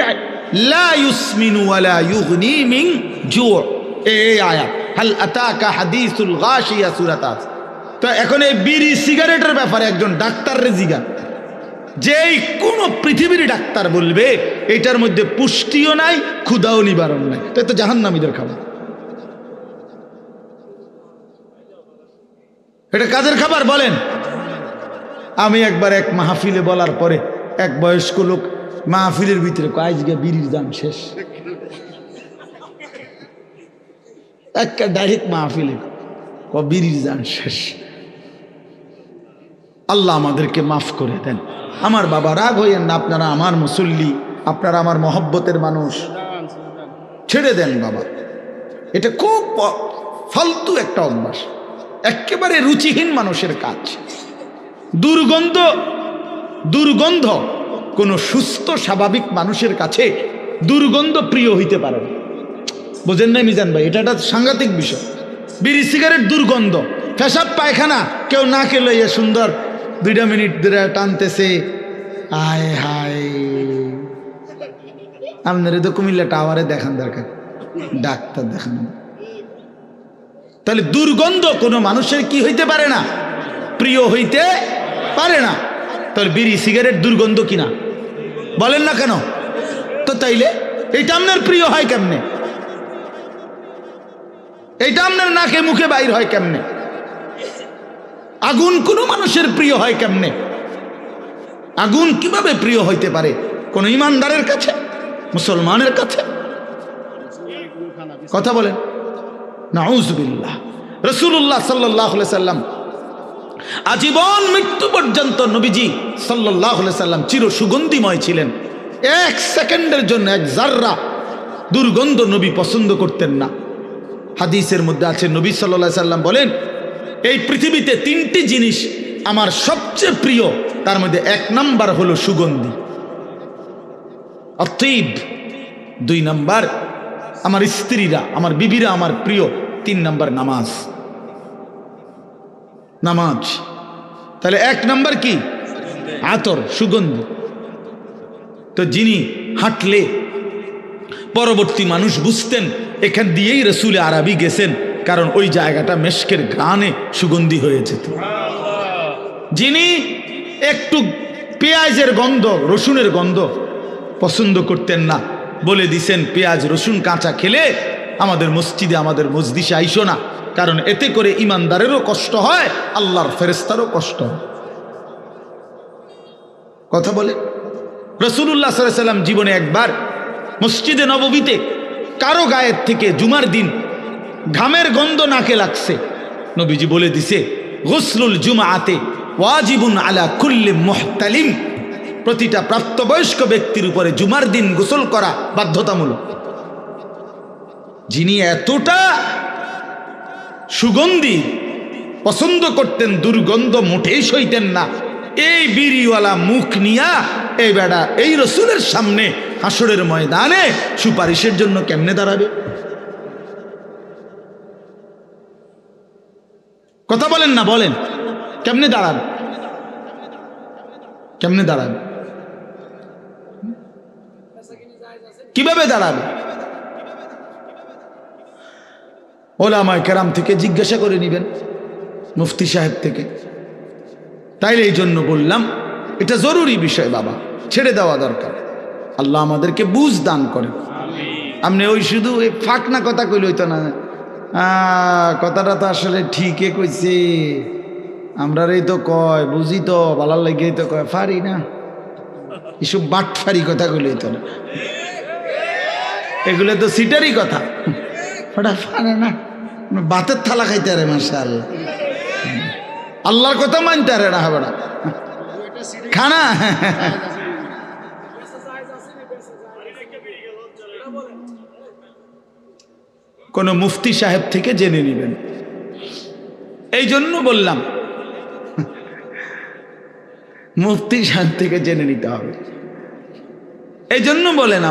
লা ইউসমিনু ওয়ালা ইউগনি মিন জু। এই আয়াত হাল আতাকা হাদিসুল গাশিয়া সূরাত। তো এখন এই বিড়ি সিগারেটের ব্যাপারে একজন ডাক্তারের জিজ্ঞাসা, যেই কোনো পৃথিবীর ডাক্তার বলবে এটার মধ্যে পুষ্টিও নাই, ক্ষুধাও নিবারণ নাই, তো জাহান্নামীদের খাবার। এটা কাদের খাবার বলেন? আমি একবার এক মাহফিলে বলার পরে এক বয়স্ক লোক মাহফিলের ভিতরে আজকে বিড়ির দাম শেষ, একটা ডাইরেক্ট মাহফিলে বিড়ির দাম শেষ। আল্লাহ আমাদেরকে মাফ করে দেন। আমার বাবা, রাগ হইয়েন না, আপনারা আমার মুসল্লি, আপনারা আমার মহব্বতের মানুষ, ছেড়ে দেন বাবা। এটা খুব ফালতু একটা অভ্যাস, একেবারে রুচিহীন মানুষের কাজ। দুর্গন্ধ, দুর্গন্ধ কোনো সুস্থ স্বাভাবিক মানুষের কাছে দুর্গন্ধ প্রিয় হইতে পারে না। বোঝেন না মিজান ভাই? এটা একটা সাংঘাতিক বিষয়। বিড়ি সিগারেট দুর্গন্ধ, পেশাব পায়খানা কেউ না খেলে সুন্দর 2 মিনিট ধরে টানতেছে, আয় হায়। আপনার তো কুমিল্লা টাওয়ারে দেখান দরকার, ডাক্তার দেখান। তাহলে দুর্গন্ধ কোনো মানুষের কি হইতে পারে না, প্রিয় হইতে পারে না। তাহলে বিড়ি সিগারেট দুর্গন্ধ কিনা বলেন না কেন? তো তাইলে এইটা আপনার প্রিয় হয় কেমনে? এইটা আপনার নাকে মুখে বাইর হয় কেমনে? আগুন কোনো মানুষের প্রিয় হয় কেমনে? আগুন কিভাবে প্রিয় হইতে পারে কোন ইমানদারের কাছে, মুসলমানের কাছে? কথা বলেন। নাউজুবিল্লাহ। রাসূলুল্লাহ সাল্লাল্লাহু আলাইহি সাল্লাম আজীবন মৃত্যু পর্যন্ত নবীজি সাল্লাল্লাহু আলাইহি সাল্লাম চির সুগন্ধিময় ছিলেন। 1 সেকেন্ডের জন্য, 1 জাররা দুর্গন্ধ নবী পছন্দ করতেন না। হাদিসের মধ্যে আছে, নবী সাল্লাল্লাহু আলাইহি সাল্লাম বলেন, এই পৃথিবীতে 3টি জিনিস আমার সবচেয়ে প্রিয়, তার মধ্যে 1 নাম্বার হলো সুগন্ধি, অতএব 2 নাম্বার আমার স্ত্রীরা, আমার বিবিরা আমার প্রিয়, 3 নাম্বার নামাজ। নামাজ। তাহলে 1 নাম্বার কি? আতর, সুগন্ধি। তো যিনি হাঁটলে পরবর্তী মানুষ বুঝতেন এখান দিয়েই রসুল আরবি গেছেন, কারণ ওই জায়গাটা মেশকের ঘ্রাণে সুগন্ধি হয়ে যেত। যিনি একটু পেঁয়াজের গন্ধ, রসুনের গন্ধ পছন্দ করতেন না, বলে দিছেন পেঁয়াজ রসুন কাঁচা খেলে আমাদের মসজিদে, আমাদের মজলিসে আইসো না, কারণ এতে করে ইমানদারেরও কষ্ট হয়, আল্লাহর ফেরেশতারও কষ্ট হয়। কথা বলে রাসূলুল্লাহ সাল্লাল্লাহু আলাইহি ওয়াসাল্লাম জীবনে একবার মসজিদে নববীতে কারো গায়ের থেকে জুমার দিন ঘামের গন্ধ নাকে লাগছে, নবীজি বলে দিছে গুসলুল জুমআতে ওয়াজিবুন আলা কুল্লি মুহতালিম, প্রতিটা প্রাপ্তবয়স্ক ব্যক্তির উপরে জুমার দিন গোসল করা বাধ্যতামূলক। যিনি এতটা সুগন্ধি পছন্দ করতেন, দুর্গন্ধ মোটেই সইতেন না, এই বিড়িওয়ালা মুখ নিয়া এই বেড়া এই রসুলের সামনে হাসরের ময়দানে সুপারিশের জন্য কেমনে দাঁড়াবে? কথা বলেন না, বলেন কেমনে দাঁড়াবে? কেমনে দাঁড়াবে? কিভাবে দাঁড়াবে? ওলামায়ে কেরাম থেকে জিজ্ঞাসা করে নিবেন, মুফতি সাহেব থেকে। তাইলে এই জন্য বললাম এটা জরুরি বিষয় বাবা, ছেড়ে দেওয়া দরকার। আল্লাহ আমাদেরকে বুঝ দান করেন। আপনি ওই শুধু এই ফাঁকনা কথা কইল হইতো না, কথাটা তো আসলে ঠিকই কইছে, আমরারই তো কয় বুঝি তো ভালার লাগেই তো কয়, ফারি না এসব বাটফারি কথা কইল হইতো না, এগুলো তো সিটারই কথা। ওটা ফারে না, বাতের থালা খাইতে আরে মাশাআল্লাহ, আল্লাহর কথা মানতে আরে না হবে না খানা। কোন মুফতি সাহেব থেকে জেনে নেবেন। এই জন্য বললাম মুফতি সাহেব থেকে জেনে নিতে হবে। এই জন্য বলেন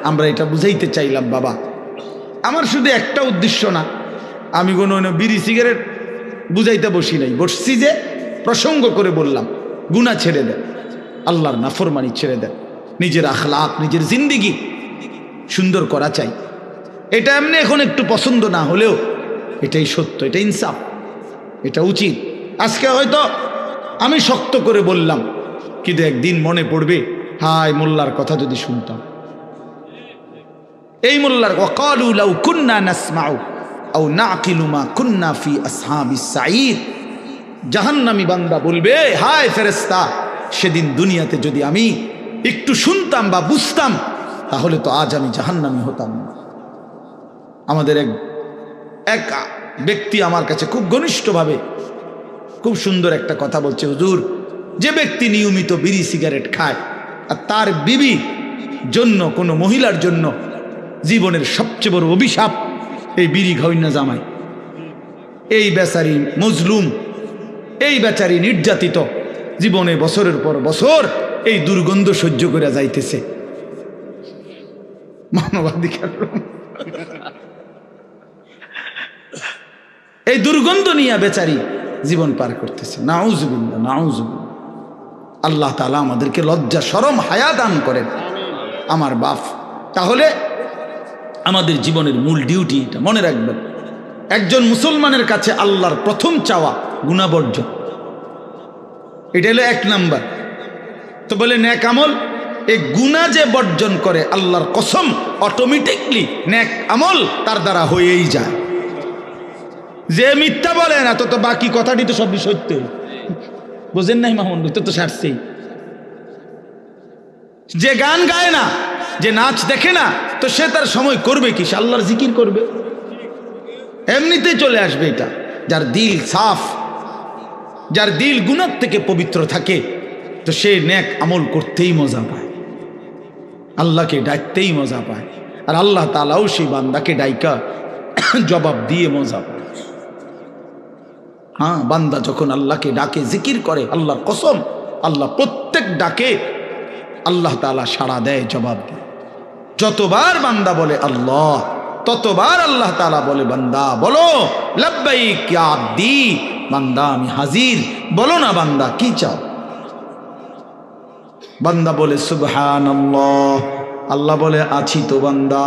আমরা এটা বুঝাইতে চাইলাম বাবা। আমার শুধু একটা উদ্দেশ্য না, আমি কোনো বিড়ি সিগারেট বুঝাইতে বসি নাই, বসছি যে প্রসঙ্গ করে বললাম গুনাহ ছেড়ে দেন, আল্লাহর নাফরমানি ছেড়ে দেন, নিজের আখলাক নিজের জিন্দিগি সুন্দর করা চাই। এটা এমনি এখন একটু পছন্দ না হলেও এটাই সত্য, এটা ইনসাফ, এটা উচিত। আজকে হয়তো আমি শক্ত করে বললাম, কিন্তু একদিন মনে পড়বে হায় মোল্লার কথা যদি শুনতাম, এই মোল্লার ওয়াকালু লাউ কুন্না নাসমাউ আও নাকিলু মা কুন্না ফি আসহাবিস সাঈদ। জাহান্নামী বান্দা বলবে হায় ফেরেশতা, সেদিন দুনিয়াতে যদি আমি একটু শুনতাম বা বুঝতাম তাহলে তো আজ আমি জাহান্নামী হতাম না। আমাদের এক ব্যক্তি আমার কাছে খুব ঘনিষ্ঠভাবে খুব সুন্দর একটা কথা বলছে, হুজুর, যে ব্যক্তি নিয়মিত বিড়ি সিগারেট খায় আর তার বিবি জন্য কোনো মহিলার জন্য জীবনের সবচেয়ে বড় অভিশাপ এই বিড়ি খাওয়াইনা জামাই, এই বেচারি মজলুম, এই বেচারি নির্যাতিত, জীবনে বছরের পর বছর এই দুর্গন্ধ সহ্য করে যাইতেছে। মানবাধিকার এই দুর্গন্ধ নিয়ে বেচারি জীবন পার করতেছে। নাউজুবিল্লাহ, নাউজুবিল্লাহ। আল্লাহ তাআলা আমাদেরকে লজ্জা শরম হায়া দান করেন আমার বাপ। তাহলে আমাদের জীবনের মূল ডিউটি এটা মনে রাখবেন, একজন মুসলমানের কাছে আল্লাহর প্রথম চাওয়া গুনাহ বর্জন, এটা হলো 1 নাম্বার। তো বলে নেক আমল, এই গুনাহ যে বর্জন করে আল্লাহর কসম অটোমেটিকলি নেক আমল তার দ্বারা হয়েই যায়। যে মিথ্যা বলে না তো বাকি কথাটি তো সবই সত্য, বুঝেন নাই মামুন? তো সারছেই। যে গান গায় না, যে নাচ দেখে না, তো সে তার সময় করবে কি? সে আল্লাহর জিকির করবে, এমনিতেই চলে আসবে এটা। যার দিল সাফ, যার দিল গুনাহ থেকে পবিত্র থাকে, তো সে নেক আমল করতেই মজা পায়, আল্লাহকে ডাকতেই মজা পায়, আর আল্লাহ তাআলাও সেই বান্দাকে ডাইকা জবাব দিয়ে মজা পায়। হ্যাঁ, বান্দা যখন আল্লাহকে ডাকে, জিকির করে, আল্লাহর কসম আল্লাহ প্রত্যেক ডাকে আল্লাহ তাআলা সাড়া দেয়, জবাব দেয়। যতবার বান্দা বলে আল্লাহ, ততবার আল্লাহ তাআলা বলে বান্দা বলো লাব্বাইক ইয়া আব্দি, বান্দা আমি হাজির, বলো না বান্দা কি চাও। বান্দা বলে সুবহানাল্লাহ, আল্লাহ বলে আছি তো বান্দা,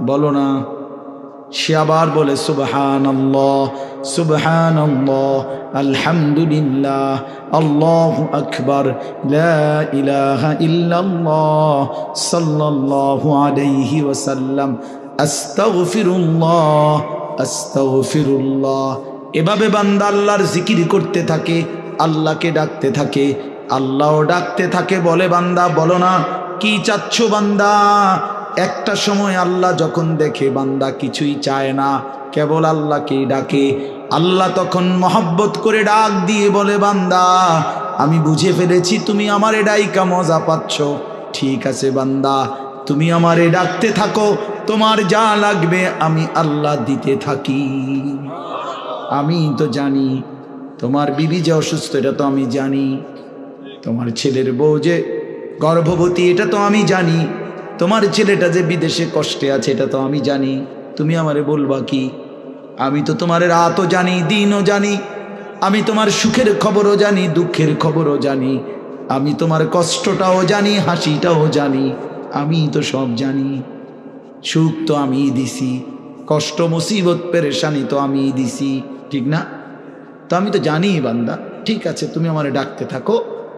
বলো না। সে আবার বলে সুবহানাল্লাহ, সুবহানাল্লাহ, আলহামদুলিল্লাহ, আল্লাহু আকবার, লা ইলাহা ইল্লাল্লাহ, সাল্লাল্লাহু আলাইহি ওয়াসাল্লাম, আস্তাগফিরুল্লাহ, আস্তাগফিরুল্লাহ। এভাবে বান্দা আল্লাহর জিকির করতে থাকে, আল্লাহকে ডাকতে থাকে, আল্লাহও ডাকতে থাকে, বলে বান্দা বলো না কি চাচ্ছ বান্দা। একটা সময় আল্লাহ যখন দেখে বান্দা কিছুই চায় না, কেবল আল্লাহকেই ডাকে, আল্লাহ তখন মহব্বত করে ডাক দিয়ে বলে বান্দা আমি বুঝে ফেলেছি তুমি আমারে ডাইকা মজা পাচ্ছ, ঠিক আছে বান্দা তুমি আমারে ডাকতে থাকো, তোমার যা লাগবে আমি আল্লাহ দিতে থাকি। আমি তো জানি তোমার বিবি যে অসুস্থ, এটা তো আমি জানি, তোমার ছেলের বউ যে গর্ভবতী, এটা তো আমি জানি, তোমার ছেলেটা যে বিদেশে কষ্টে আছে, এটা তো আমি জানি, তুমি আমারে বলবা কি? আমি তো তোমার রাতও জানি, দিনও জানি, আমি তোমার সুখের খবরও জানি, দুঃখের খবরও জানি, আমি তোমার কষ্টটাও জানি, হাসিটাও জানি, আমি তো সব জানি। সুখ তো আমি দিছি, কষ্ট মুসিবত পেরেশানি তো আমি দিছি, ঠিক না? তো আমি তো জানি বান্দা, ঠিক আছে তুমি আমারে ডাকতে থাকো,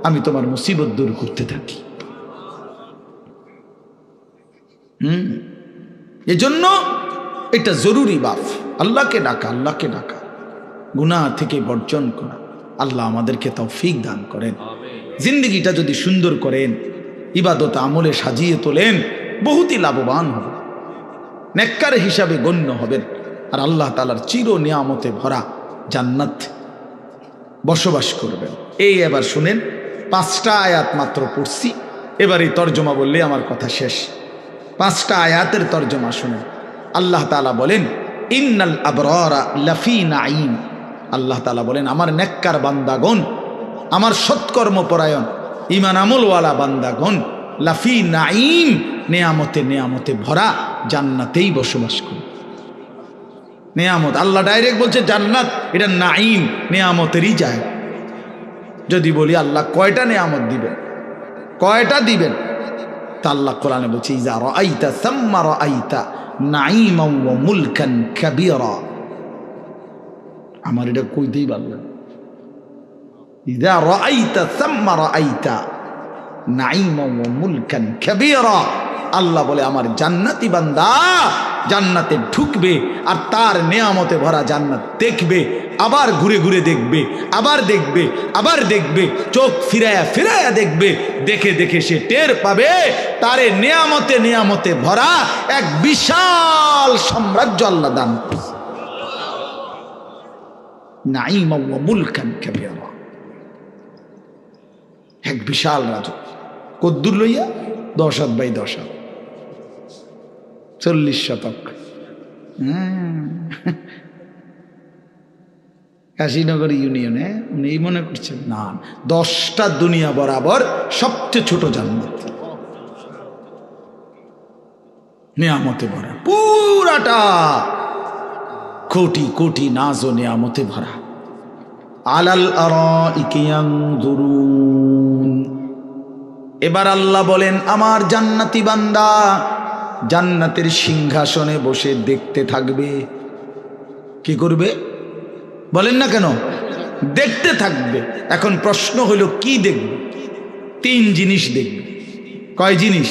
আমি তোমার মুসিবত দূর করতে থাকি। এজন্য এটা জরুরি বাপ, আল্লাহকে ডাকা, আল্লাহকে ডাকা, গুনাহ থেকে বর্জন করা। আল্লাহ আমাদেরকে তৌফিক দান করেন। জিন্দগিটা যদি সুন্দর করেন, ইবাদত আমলে সাজিয়ে তোলেন, বহুতই লাভবান হবে, নেককার হিসাবে গণ্য হবেন, আর আল্লাহ তাআলার চির নিয়ামতে ভরা জান্নাত বসবাস করবেন। এই এবার শুনেন, 5টা আয়াত মাত্র পড়ছি, এবার এই তর্জমা বললে আমার কথা শেষ। 5টা আয়াতের তর্জমা শুনেন। আল্লাহ তাআলা বলেন ইন্নাল আবরারা লাফি নাঈম। আল্লাহ তাআলা বলেন আমার নেককার বান্দাগণ, আমার সৎকর্মপরায়ণ ঈমান আমলওয়ালা বান্দাগণ লাফি নাঈম, নেয়ামতে নেয়ামতে ভরা জান্নাতেই বসবাস করে। নেয়ামত, আল্লাহ ডাইরেক্ট বলছে জান্নাত, এটা নাঈম, নেয়ামতেরই জায়গা। যদি বলি আল্লাহ কয়টা নেয়ামত দিবেন, কয়টা দিবেন, তা আল্লাহ কোরআনে বলছে ইজা রাআইতা সাম্মা রাআইতা নাঈমান ওয়া মুলকান কাবীরা। আমার এটা কইতেই ভালো লাগে, ইজা রাআইতা সাম্মা রাআইতা নাঈমান ওয়া মুলকান কাবীরা। আল্লাহ বলে আমার জান্নাতি বান্দা জান্নাতে ঢুকবে আর তার নেয়ামতে ভরা জান্নাত দেখবে, আবার ঘুরে ঘুরে দেখবে, আবার দেখবে, আবার দেখবে, চোখ ফিরায়া ফিরায়া দেখবে, দেখে দেখে সে টের পাবে তারে নেয়ামতে নেয়ামতে ভরা এক বিশাল সাম্রাজ্য আল্লাহ দান করেছে। নাঈমান ওয়া মুলকান কাবীরা, এক বিশাল রাজত্ব। কদ্দুর লইয়া 10 হাত বাই 10 হাত, 40 শতক। কাশীনগর ইউনিয়নে উনি মনে করছেন না, 10টা দুনিয়া বরাবর সবচেয়ে ছোট জান্নাত, নিয়ামতে ভরা, পুরাটা কোটি কোটি নাজ ও নিয়ামতে ভরা। আলাল আরাইকি ইয়ানজুরুন। এবার আল্লাহ বলেন আমার জান্নাতি বান্দা জান্নাতের সিংহাসনে বসে দেখতে থাকবে। কি করবে বলেন না কেন? দেখতে থাকবে। এখন প্রশ্ন হলো কি দেখবে? 3 জিনিস দেখবে। কয় জিনিস?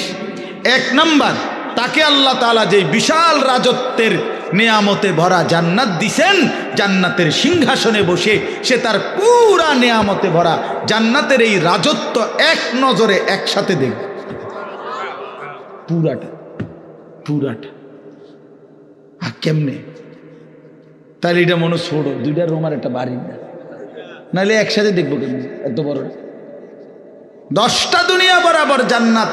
1 নাম্বার, তাকে আল্লাহ তাআলা যে বিশাল রাজত্বের নেয়ামতে ভরা জান্নাত দিছেন, জান্নাতের সিংহাসনে বসে সে তার পুরা নেয়ামতে ভরা জান্নাতের এই রাজত্ব এক নজরে একসাথে দেখবে, পুরাটা পুরাটা। আর কেমনে? তাহলে এটা মনে ছোট, 2টা রুম আর একটা বাড়ি না, নাহলে একসাথে দেখবো কেমনে এত বড়? 10টা দুনিয়া বরাবর জান্নাত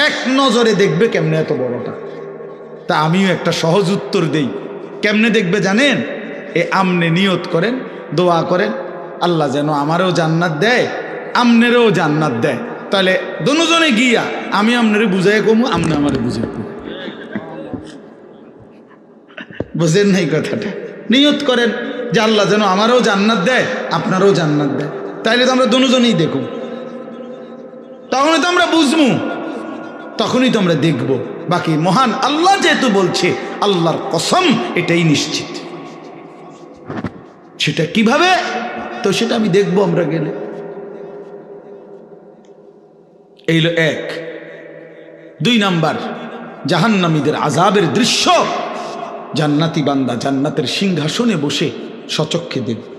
এক নজরে দেখবে কেমনে এত বড়টা? তা আমিও একটা সহজ উত্তর দেই। কেমনে দেখবে জানেন? আমনে নিয়ত করেন, দোয়া করেন, আল্লাহ যেন আমারও জান্নাত দেয়, আমনেরও জান্নাত দেয়। তাহলে দুজনে গিয়া আমি আমনেরে বুঝাই কমু, আমনে আমারে বুঝাই কমু। বুঝেন নাই কথাটা? নিয়ত করেন যে আল্লাহ যেন আমারও জান্নাত দেয়, আপনারও জান্নাত দেয়। তাইলে তো আমরা দুজনেই দেখুন, তখনই তো আমরা বুঝবো, তখনই তো আমরা দেখব। বাকি মহান আল্লাহ যেহেতু বলছে, আল্লাহর কসম এটাই নিশ্চিত। সেটা কিভাবে? তো সেটা আমি দেখবো আমরা গেলে। এই হলো 1। 2 নাম্বার, জাহান্নামীদের আযাবের দৃশ্য জান্নাতি বান্দা জান্নাতের সিংহাসনে বসে সচক্ষে দেখবে।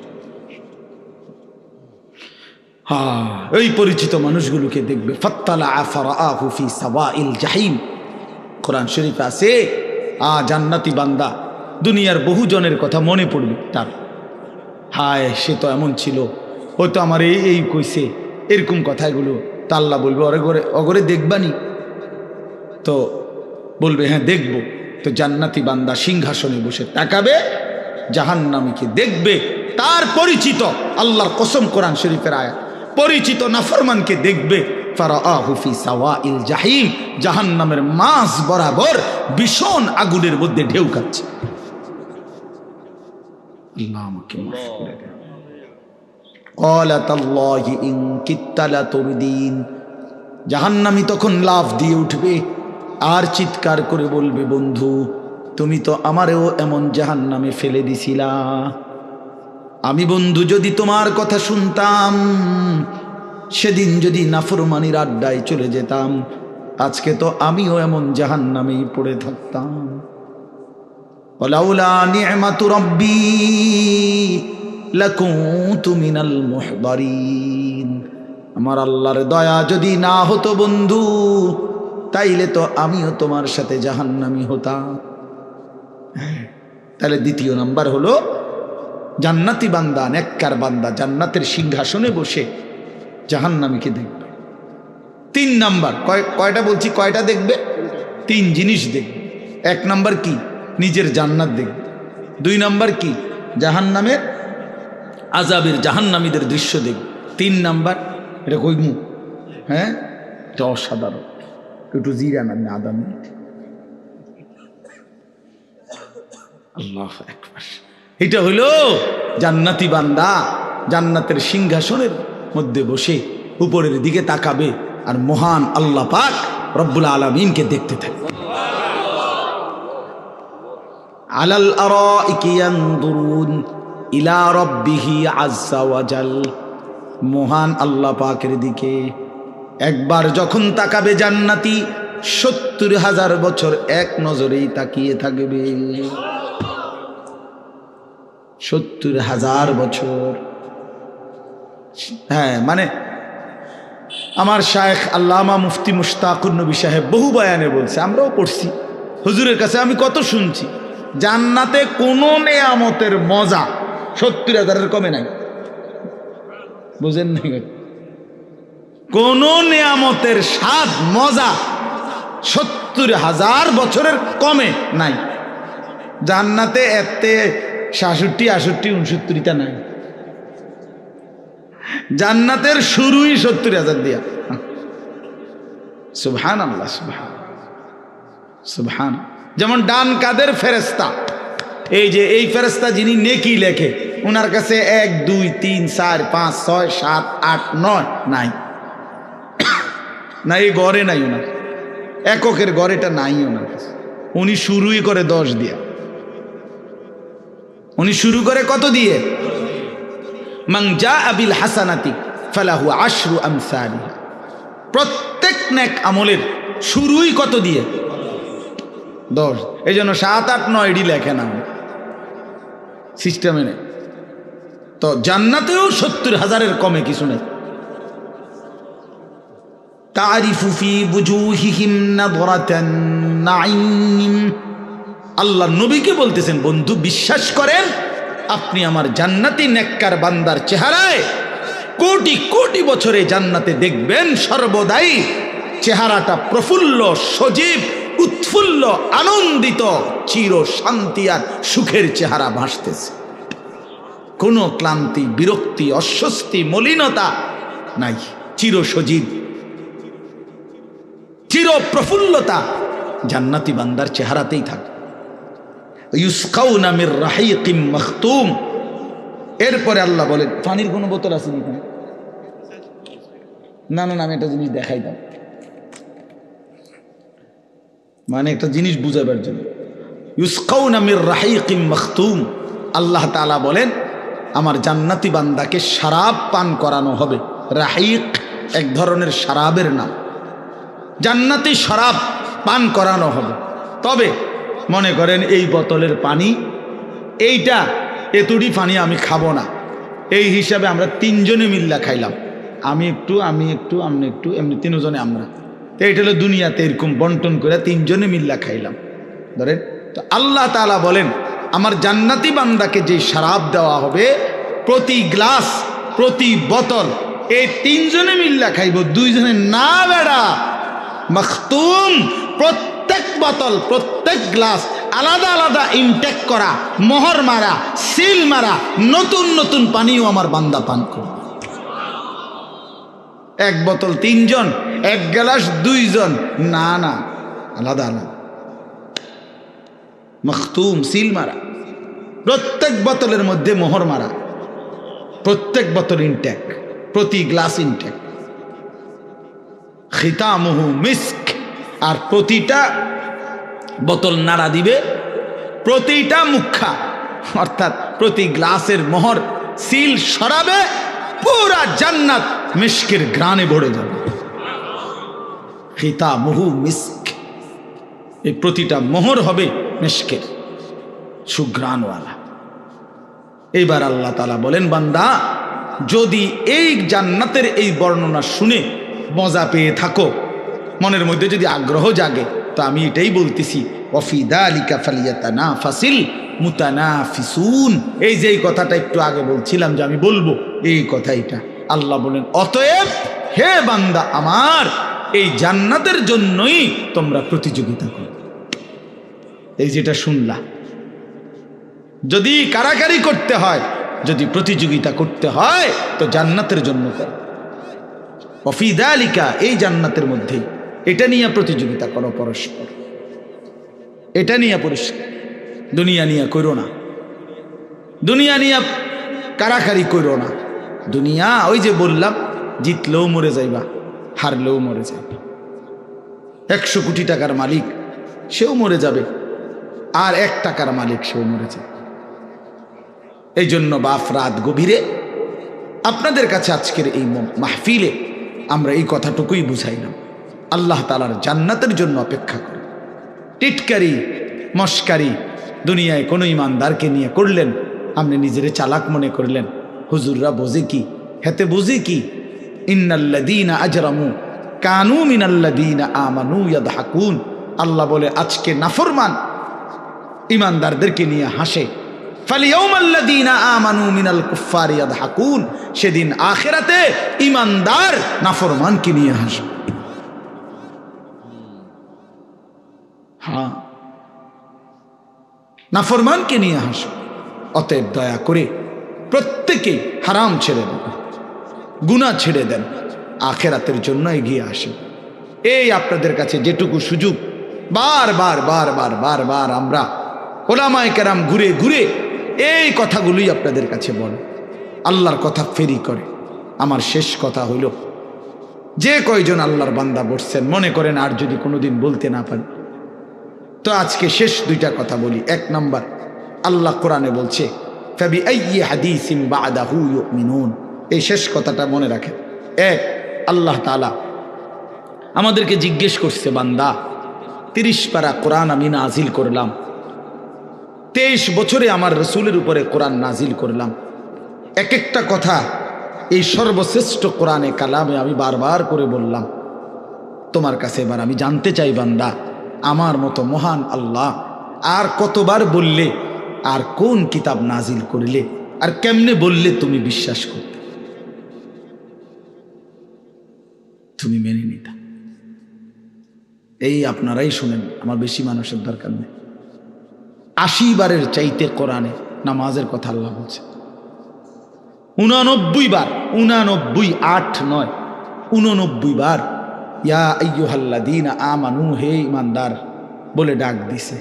হ্যাঁ, ওই পরিচিত মানুষগুলোকে দেখবে। ফাত্তালা ফারাআহু ফি সাওয়াইল জাহিম, কোরআন শরীফে আছে জান্নাতি বান্দা দুনিয়ার বহু জনের কথা মনে পড়বে তার। হায়, সে তো এমন ছিল, হয়তো আমার এই কইছে, এরকম কথাগুলো। তা আল্লাহ বলবে অগরে দেখবানি? তো বলবে হ্যাঁ দেখব। তো জান্নাতি বান্দা সিংহাসনে বসে তাকাবে, জাহান্নামীকে দেখবে। তার পরিচিত, আল্লাহর কসম, কোরআন শরীফের আয়াত, পরিচিত নাফরমানকে দেখবে ফারাআহু ফি সাওয়াইল জাহিম, জাহান্নামের মাঝ বরাবর ভীষণ আগুনের মধ্যে ঢেউ খাচ্ছে। আল্লাহ আমাকে মাফ করে দেন। ক্বালা তাল্লাহি ইন কিত্তা লাতুরদিন, জাহান্নামী তখন লাফ দিয়ে উঠবে আর চিৎকার করে বলবে, বন্ধু তুমি তো আমারেও এমন জাহান্নামে ফেলে দিছিলা। আমি বন্ধু যদি তোমার কথা শুনতাম, সেদিন যদি নাফরমানির আড্ডায় চলে যেতাম, আজকে তো আমিও এমন জাহান্নামেই পড়ে থাকতাম। ওয়ালাউলা নি'মাতু রাব্বি লাকুনতু মিনাল মুহদারিন, আমার আল্লাহর দয়া যদি না হতো বন্ধু, তাইলে তো আমিও তোমার সাথে জাহান্নামী হতাম। তাহলে দ্বিতীয় নাম্বার হলো জান্নাতি বান্দা, নেককার বান্দা জান্নাতের সিংহাসনে বসে জাহান্নামীকে দেখবে। 3 নাম্বার, কয়টা বলছি, কয়টা দেখবে? 3 জিনিস দেখবে। 1 নাম্বার কি? নিজের জান্নাত দেখবে। 2 নাম্বার কি? জাহান্নামের আযাবের, জাহান্নামীদের দৃশ্য দেখবে। 3 নাম্বার, এটা কইমু, হ্যাঁ এটা অসাধারণ, একটু জিরা নামে আদান। আল্লাহু আকবার। এটা হইল জান্নাতি বান্দা জান্নাতের সিংহাসনের মধ্যে বসে উপরের দিকে তাকাবে আর মহান আল্লাহ পাক রব্বুল আলামিনকে দেখতে থাকবে। আলাল আরাইকি ইয়ানদুরুন ইলা রাব্বিহি আযজা ওয়া জাল, মহান আল্লাহ পাকের দিকে একবার যখন তাকাবে জান্নাতি, ৭০,০০০ বছর এক নজরেই তাকিয়ে থাকবে। ৭০,০০০ বছর। হ্যাঁ, মানে আমার শায়েখ আল্লামা মুফতি মুশতাকুর নবী সাহেব বহু বয়ানে বলছে, আমরাও পড়ছি, হুজুরের কাছে আমি কত শুনছি, জান্নাতে কোনো নেয়ামতের মজা ৭০,০০০-এর কমে নাই। বুঝেন নাই? কোন নেয়ামতের স্বাদ মজা ৭০,০০০ বছরের কমে নাই। জান্নাতে এতে ৬৭, ৬৮, ৬৯টা নাই। জান্নাতের শুরুই ৭০,০০০ দিয়া। সুবহানাল্লাহ, সুবহান। যেমন ডান কাদের ফেরেশতা, এই যে এই ফেরেশতা যিনি নেকি লেখে, ওনার কাছে ১, ২, ৩, ৪, ৫, ৬, ৭, ৮, ৯ নাই, না এই গড়ে নাই ওনার, এককের গড়েটা নাই ওনার কাছে। উনি শুরুই করে ১০ দিয়া। উনি শুরু করে কত দিয়ে? মান জাআ বিল হাসানাতি ফালাহু আশরু আমসালিহা, প্রত্যেক নেক আমলের শুরুই কত দিয়ে? ১০। এই জন্য ৭, ৮, ৯ লেখে না সিস্টেমে নেই। তো জান্নাতেও ৭০,০০০-এর কমে কিছু নেই। তারিফু ফি বুজুহিহিম নাযরাতান নাঈম, আল্লাহ নবীকে বলতেছেন, বন্ধু বিশ্বাস করেন, আপনি আমার জান্নাতি নেককার বান্দার চেহারায় কোটি কোটি বছরে জান্নাতে দেখবেন সর্বদাই চেহারাটা প্রফুল্ল, সজীব, উৎফুল্ল, আনন্দিত, চির শান্তি আর সুখের চেহারা ভাসতেছে। কোনো ক্লান্তি, বিরক্তি, অস্বস্তি, মলিনতা নাই। চির সজীব, চির প্রফুল্লতা জান্নাতি বান্দার চেহারাতেই থাকে। ইউসকাউনা মির রাহিকিম মাখতুম, এরপরে আল্লাহ বলেন, পানির কোনো বোতল আছে নাকি? না না, আমি একটা জিনিস দেখাই দাও, মানে একটা জিনিস বুঝাবার জন্য। ইউসকাউনা মির রাহিকিম মাখতুম, আল্লাহ তাআলা বলেন আমার জান্নাতি বান্দাকে শরাব পান করানো হবে। রাহিক এক ধরনের শরাবের নাম। জান্নাতি শরাব পান করানো হবে। তবে মনে করেন এই বোতলের পানি, এইটা এতটি পানি আমি খাবো না, এই হিসাবে আমরা 3 জনে মিল্লা খাইলাম, আমি একটু আপনি একটু, এমনি তিনজনে আমরা। তো এটা হলো দুনিয়াতে এরকম বন্টন করে তিনজনে মিল্লা খাইলাম ধরেন। তো আল্লাহ তাআলা বলেন আমার জান্নাতি বান্দাকে যে শরাব দেওয়া হবে, প্রতি গ্লাস প্রতি বোতল এই তিনজনে মিল্লা খাইব, দুইজনে না বেড়া। মখতুম, প্রত্যেক বোতল প্রত্যেক গ্লাস আলাদা আলাদা ইনটেক করা, মোহর মারা, সিল মারা, নতুন নতুন পানিও আমার বান্দা পান করবে। এক বোতল তিনজন, এক গ্লাস দুইজন, না না, আলাদা আলাদা। মখতুম, সিল মারা, প্রত্যেক বোতলের মধ্যে মোহর মারা, প্রত্যেক বোতল ইনটেক, প্রতি গ্লাস ইনটেক। খিতামুহু মিস্ক, আর প্রতিটা বোতল নাড়া দিবে, প্রতিটা মুখা অর্থাৎ প্রতি গ্লাসের মোহর সিল সরাবে, পুরা জান্নাত মিস্কের ঘ্রাণে ভরে যাবে। খিতামুহু মিস্ক, এই প্রতিটা মোহর হবে মিস্কের সুঘ্রাণওয়ালা। এইবার আল্লাহ তাআলা বলেন বান্দা যদি এই জান্নাতের এই বর্ণনা শুনে মজা পেয়ে থাকো, মনের মধ্যে যদি আগ্রহ জাগে, তো আমি এটাই বলতেছি ওয়াফি যালিকা ফালিয়াতানাফাসিল মুতানাফিসুন। এই যে এই কথাটা একটু আগে বলছিলাম যে আমি বলবো, এই কথা এটা আল্লাহ বলেন অতএব হে বান্দা আমার, এই জান্নাতের জন্যই তোমরা প্রতিযোগিতা করো। এই যেটা শুনলা, যদি কারাকারি করতে হয়, যদি প্রতিযোগিতা করতে হয়, তো জান্নাতের জন্য করো। ওয়াফি যালিকা, এই জান্নাতের মধ্যেই এটা নিয়ে প্রতিযোগিতা করো পরস্পর, এটা নিয়ে পরিষ্কার। দুনিয়া নিয়ে করো না, দুনিয়া নিয়ে কারাকারি করো না। দুনিয়া ওই যে বললাম, জিতলেও মরে যাইবা, হারলেও মরে যাবে। 100 কোটি টাকার মালিক সেও মরে যাবে, আর 1 টাকার মালিক সেও মরে যাবে। এই জন্য বাপ রাত গভীরে আপনাদের কাছে আজকের এই মাহফিলে আমরা এই কথাটুকুই বুঝাইলাম, আল্লাহ তাআলার জান্নাতের জন্য অপেক্ষা করে। টিটকারি মস্কারি দুনিয়ায় কোনো ইমানদারকে নিয়ে করলেন, আপনি নিজেরে চালাক মনে করলেন। হুজুররা বোঝে কি, হেতে বুঝি কি? ইন্নাল্লাযীনা আজরামু কানু মিনাল্লাযীনা আমানু ইয়াদহাকুন। আল্লাহ বলে আজকে নাফরমান ইমানদারদেরকে নিয়ে হাসে। ফালিয়াউমাল্লাযীনা আমানু মিনাল কুফফারি ইয়াদহাকুন, সেদিন আখিরাতে ইমানদার নাফরমানকে নিয়ে হাসে। হ্যাঁ, নাফরমানকে নিয়ে হাসে। অতএব দয়া করে প্রত্যেকেই হারাম ছেড়ে দেন, গুনাহ ছেড়ে দেন, আখিরাতের জন্য এগিয়ে আসেন। এই আপনাদের কাছে যেটুকু সুযোগ, বারবার বারবার বারবার আমরা ওলামায়ে কেরাম ঘুরে ঘুরে এই কথাগুলোই আপনাদের কাছে বলে, আল্লাহর কথা ফেরি করে। আমার শেষ কথা হইল, যে কয়জন আল্লাহর বান্দা বসছেন, মনে করেন আর যদি কোনোদিন বলতে না পারি, তো আজকে শেষ 2টা কথা বলি। 1 নাম্বার, আল্লাহ কোরআনে বলছে ফাবিআইয়ি হাদিসিন বা'দাহু ইউমিনুন। এই শেষ কথাটা মনে রাখেন। 1, আল্লাহ তাআলা আমাদেরকে জিজ্ঞেস করছে, বান্দা 30 পারা কোরআন আমি নাজিল করলাম, 23 বছরে আমার রসুলের উপরে কোরআন নাজিল করলাম, এক একটা কথা এই সর্বশ্রেষ্ঠ কোরআনে কালামে আমি বারবার করে বললাম। তোমার কাছে এবার আমি জানতে চাই বান্দা, আমার মতো মহান আল্লাহ আর কতবার বললে, আর কোন কিতাব নাজিল করলে, আর কেমনে বললে তুমি বিশ্বাস করতে, তুমি মেনে নিতা? এই আপনারাই শুনেন, আমার বেশি মানুষের দরকার নেই। 80 বারের চাইতে কোরআনে নামাজের কথা আল্লাহ বলছে 89 বার, 89, 8 9, 89 বার ইয়া আইয়ুহাল্লাযীনা আমানু, হে ইমানদার বলে ডাক দিছে।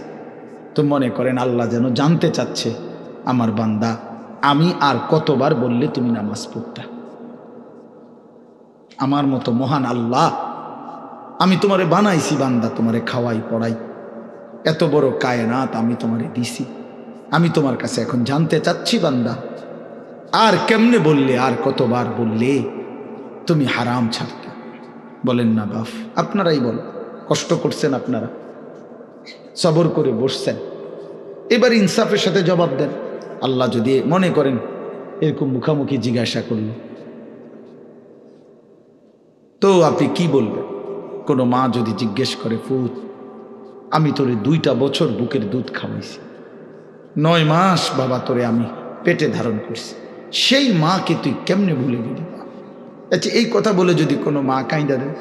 তো মনে করেন আল্লাহ যেন জানতে চাচ্ছে, আমার বান্দা আমি আর কতবার বললে তুমি নামাজ পড়তা? আমার মতো মহান আল্লাহ, আমি তোমারে বানাইছি বান্দা, তোমারে খাওয়াই পড়াই, এত বড় কায়নাত আমি তোমারে দিছি, আমি তোমার কাছে এখন জানতে চাচ্ছি বান্দা, আর কেমনে বললে, আর কতবার বললে তুমি হারাম ছাড়তে? বলেন না বাপ, আপনারাই বল, কষ্ট করছেন আপনারা, সবর করে বসছেন, এবার ইনসাফের সাথে জবাব দেন। আল্লাহ যদি মনে করেন এরকম মুখামুখি জিজ্ঞাসা করল, তো আপনি কি বলবেন? কোনো মা যদি জিজ্ঞেস করে, ফুত আমি তোরে 2টা বছর বুকের দুধ খাওয়াইছি, 9 মাস বাবা তোরে আমি পেটে ধারণ করছি, সেই মাকে তুই কেমনে ভুলে গেলি? আচ্ছা, এই কথা বলে যদি কোনো মা কাঁইদা দেয়,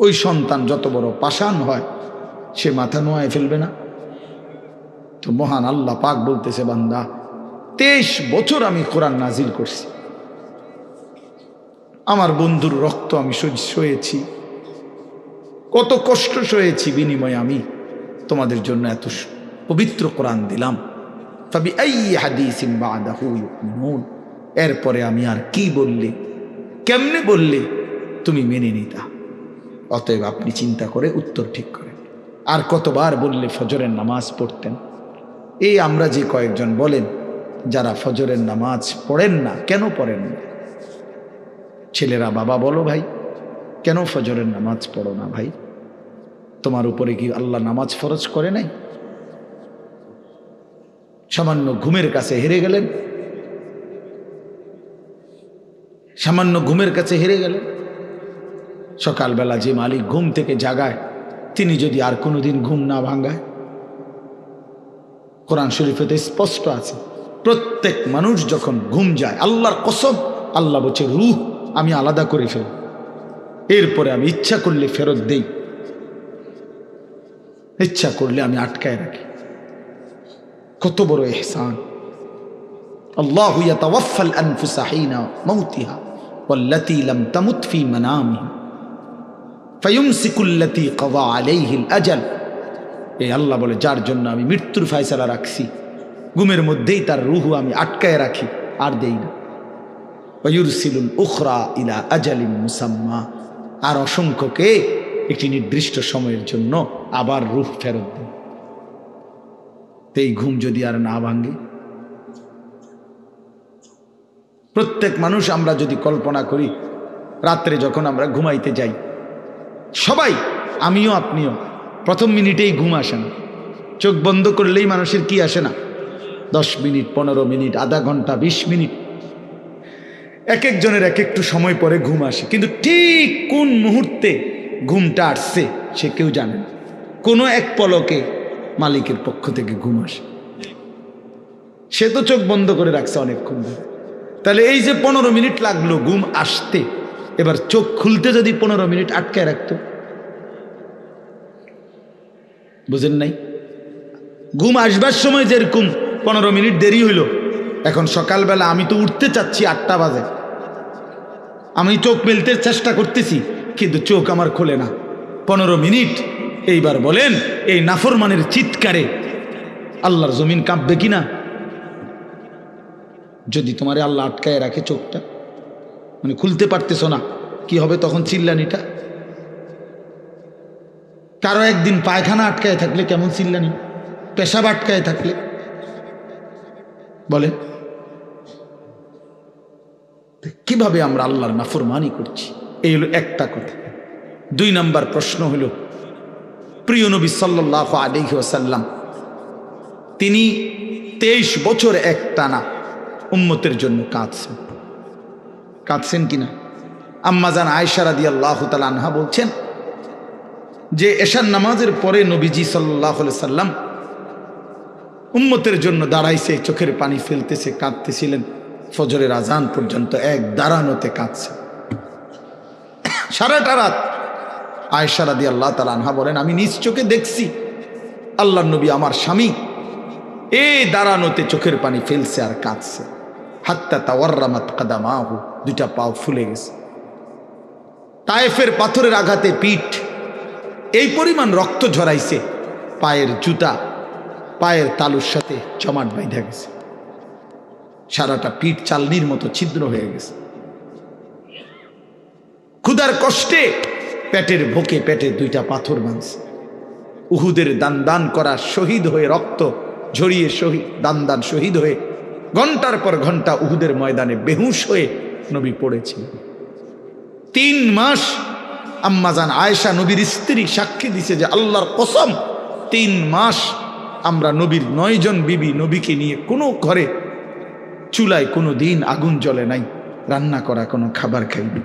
ওই সন্তান যত বড় পাষাণ হয় সে মাথা নোয়ায় ফেলবে না? তো মহান আল্লাহ পাক বলতেছে, বান্দা 23 বছর আমি কোরআন নাজিল করছি, আমার বন্ধুর রক্ত আমি সয়েছি, কত কষ্ট সয়েছি, বিনিময়ে আমি তোমাদের জন্য এত পবিত্র কোরআন দিলাম। ফাবি আইয়ি হাদিসিন বাদাহু ইউমিনুন, এরপরে আমি আর কি বললে, কেমনে বললে তুমি মেনে নিতা? অতএব আপনি চিন্তা করে উত্তর ঠিক করেন। আর কতবার বললে ফজরের নামাজ পড়তেন? এই আমরা যে কয়েকজন বলেন যারা ফজরের নামাজ পড়েন না, কেন পড়েন না? ছেলেরা, বাবা বলো ভাই, কেন ফজরের নামাজ পড়ো না ভাই? তোমার উপরে কি আল্লাহ নামাজ ফরজ করে নাই? সামান্য ঘুমের কাছে হেরে গেলেন, সামান্য ঘুমের কাছে হেরে গেলেন। সকালবেলা যে মালিক ঘুম থেকে জাগায়, তিনি যদি আর কোনোদিন ঘুম না ভাঙায়? কোরআন শরীফেতে স্পষ্ট আছে, প্রত্যেক মানুষ যখন ঘুম যায়, আল্লাহর কসম, আল্লাহ বলছে রূহ আমি আলাদা করে ফেল, এরপরে আমি ইচ্ছা করলে ফেরত দেই, ইচ্ছা করলে আমি আটকায় রাখি। কত বড় ইহসান! আল্লাহু ইয়াতাওয়াফাল আনফুসা হিনা মাউতিহা ওয়াল্লাতী লাম তামুত ফী মানামিহা ফায়ুমসিকুল্লাতী কাযা আলাইহিল আজাল। এই আল্লাহ বলে, যার জন্য আমি মৃত্যুর ফয়সালা রাখছি, ঘুমের মধ্যেই তার রূহ আমি আটকায় রাখি, আর দেই না। ওয়ায়ুরসিলুল উখরা ইলা আজালিন মুসাম্মা, আর অসংখ্যকে একটি নির্দিষ্ট সময়ের জন্য আবার রূহ ফেরত দেন। এই ঘুম যদি আর না ভাঙে, প্রত্যেক মানুষ আমরা যদি কল্পনা করি, রাত্রে যখন আমরা ঘুমাইতে যাই, সবাই, আমিও আপনিও, প্রথম মিনিটেই ঘুম আসে না। চোখ বন্ধ করলেই মানুষের কি আসে না? 10 মিনিট, 15 মিনিট, আধা ঘন্টা, 20 মিনিট, এক একজনের এক একটু সময় পরে ঘুম আসে, কিন্তু ঠিক কোন মুহূর্তে ঘুমটা আসছে সে কেউ জানে না। কোনো এক পলকে মালিকের পক্ষ থেকে ঘুম আসে, সে তো চোখ বন্ধ করে রাখছে অনেকক্ষণ ধরে। তাহলে এই যে 15 মিনিট লাগলো ঘুম আসতে, এবার চোখ খুলতে যদি 15 মিনিট আটকায় রাখতো, বুঝেন নাই? ঘুম আসবার সময় যেরকম 15 মিনিট দেরি হইল, এখন সকালবেলা আমি তো উঠতে চাচ্ছি 8টা বাজে, আমি চোখ মেলতে চেষ্টা করতেছি, কিন্তু চোখ আমার খোলে না 15 মিনিট। এইবার বলেন, এই নাফরমানের চিৎকারে আল্লাহর জমিন কাঁপবে কিনা? যদি তোমারে আল্লাহ আটকায় রাখে, চোখটা মানে খুলতে পারতেছ না, কি হবে তখন? চিল্লানিটা। কারো একদিন পায়খানা আটকায় থাকলে কেমন চিল্লানি, পেশাব আটকায় থাকলে, বলে কিভাবে আমরা আল্লাহর নাফরমানি করছি? এই হলো একটা কথা। 2 নম্বর প্রশ্ন হলো, প্রিয় নবী সাল্লাল্লাহু আলাইহি ওয়াসাল্লাম তিনি 23 বছর একটানা উম্মতের জন্য কাঁদছেন কিনা? আম্মাজান আয়েশা রাদিয়াল্লাহু তাআলা আনহা বলছেন যে এশার নামাজের পরে নবীজি সাল্লাল্লাহু আলাইহি সাল্লাম উম্মতের জন্য দাঁড়াইছে, চোখের পানি ফেলতেছে, কাঁদতেছিলেন, ফজরের আজান পর্যন্ত এক দাঁড়ানোতে কাঁদছে সারাটা রাত। আয়েশা রাদিয়াল্লাহু তাআলা আনহা বলেন, আমি নিজ চোখে দেখছি আল্লাহর নবী আমার স্বামী এই দাঁড়ানোতে চোখের পানি ফেলছে আর কাঁদছে। হাত্তা তাওয়াররামাত কাদামাহু, 2টা পাও ফুলে গেছে। তায়েফের পাথরের আঘাতে পিঠ এই পরিমাণ রক্ত ঝরাইছে, পায়ের জুতা পায়ের তালুর সাথে জমাট বাইধা গেছে, সারাটা পিঠ চালনির মতো ছিদ্র হয়ে গেছে। ক্ষুধার কষ্টে পেটের বুকে পেটে 2টা পাথর বাঁধছে। উহুদের দান করা শহীদ হয়ে, রক্ত ঝরিয়ে শহীদ, দান শহীদ হয়ে ঘন্টার পর ঘন্টা উহুদের ময়দানে বেহুশ হয়ে নবী পড়েছিল। 3 মাস আম্মাজান আয়েশা নবীর স্ত্রী সাক্ষী দিছে যে আল্লাহর কসম 3 মাস আমরা নবীর 9 জন বিবি নবীকে নিয়ে কোনো ঘরে চুলায় কোনো দিন আগুন জ্বলে নাই, রান্না করা কোনো খাবার খাইনি।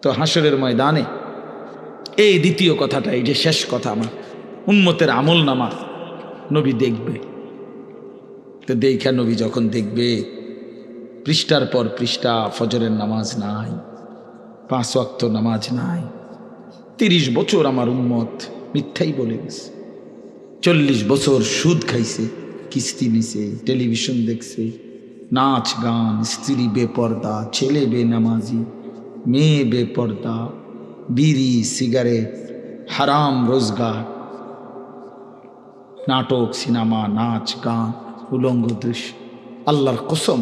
তো হাসরের ময়দানে এই দ্বিতীয় কথাটা, এই যে শেষ কথা, আমার উম্মতের আমল নামা নবী দেখবে। তো দেখা নবী যখন দেখবে পৃষ্ঠার পর পৃষ্ঠা ফজরের নামাজ নাই, 5 ওয়াক্ত নামাজ নাই, 30 বছর আমার উম্মত মিথ্যাই বলে গেছে, 40 বছর সুদ খাইছে, কিস্তি নিছে, টেলিভিশন দেখছে, নাচ গান, স্ত্রী বেপর্দা, ছেলে বেনামাজি, মেয়ে বেপর্দা, বিড়ি সিগারেট, হারাম রোজগার, নাটক সিনেমা, নাচ গান, উলঙ্গ দৃশ্য। আল্লাহর কসম,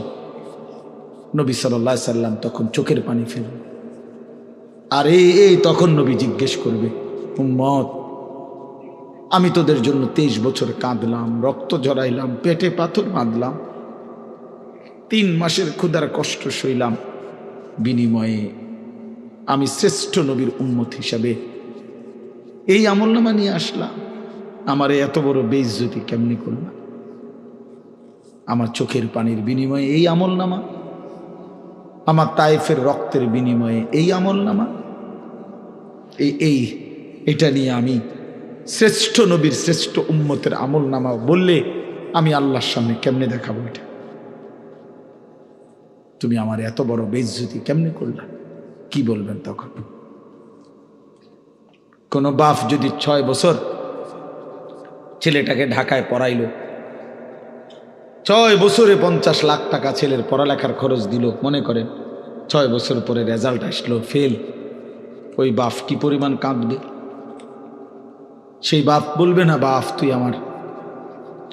নবী সাল্লাল্লাহু আলাইহি সাল্লাম তখন চোখের পানি ফেলবে। আর এই তখন নবী জিজ্ঞেস করবে, উম্মত আমি তোদের জন্য 23 বছর কাঁদলাম, রক্ত ঝরাইলাম, পেটে পাথর বাঁধলাম, 3 মাসের ক্ষুধার কষ্ট সইলাম, বিনিময়ে আমি শ্রেষ্ঠ নবীর উম্মত হিসাবে এই আমলনামা নিয়ে আসলাম, আমার এত বড় বেইজ্জতি কেমনি করলাম? আমার চোখের পানির বিনিময়ে এই আমলনামা, আমার তায়েফের রক্তের বিনিময়ে এই আমলনামা, এটা নিয়ে আমি শ্রেষ্ঠ নবীর শ্রেষ্ঠ উম্মতের আমলনামা বললে আমি আল্লাহর সামনে কেমনে দেখাবো? এটা তুমি আমার এত বড় বেইজ্জতি কেমনে করলা? কি বলবেন তখন? কোন বাপ যদি 6 বছর ছেলেটাকে ঢাকায় পড়াইলো, 6 বছরে 50 লাখ টাকা ছেলের পড়ালেখার খরচ দিল, মনে করেন 6 বছর পরে রেজাল্ট আসলো ফেল, ওই বাপ কি পরিমাণ কাঁদবে? সেই বাপ বলবে না, বাপ তুই আমার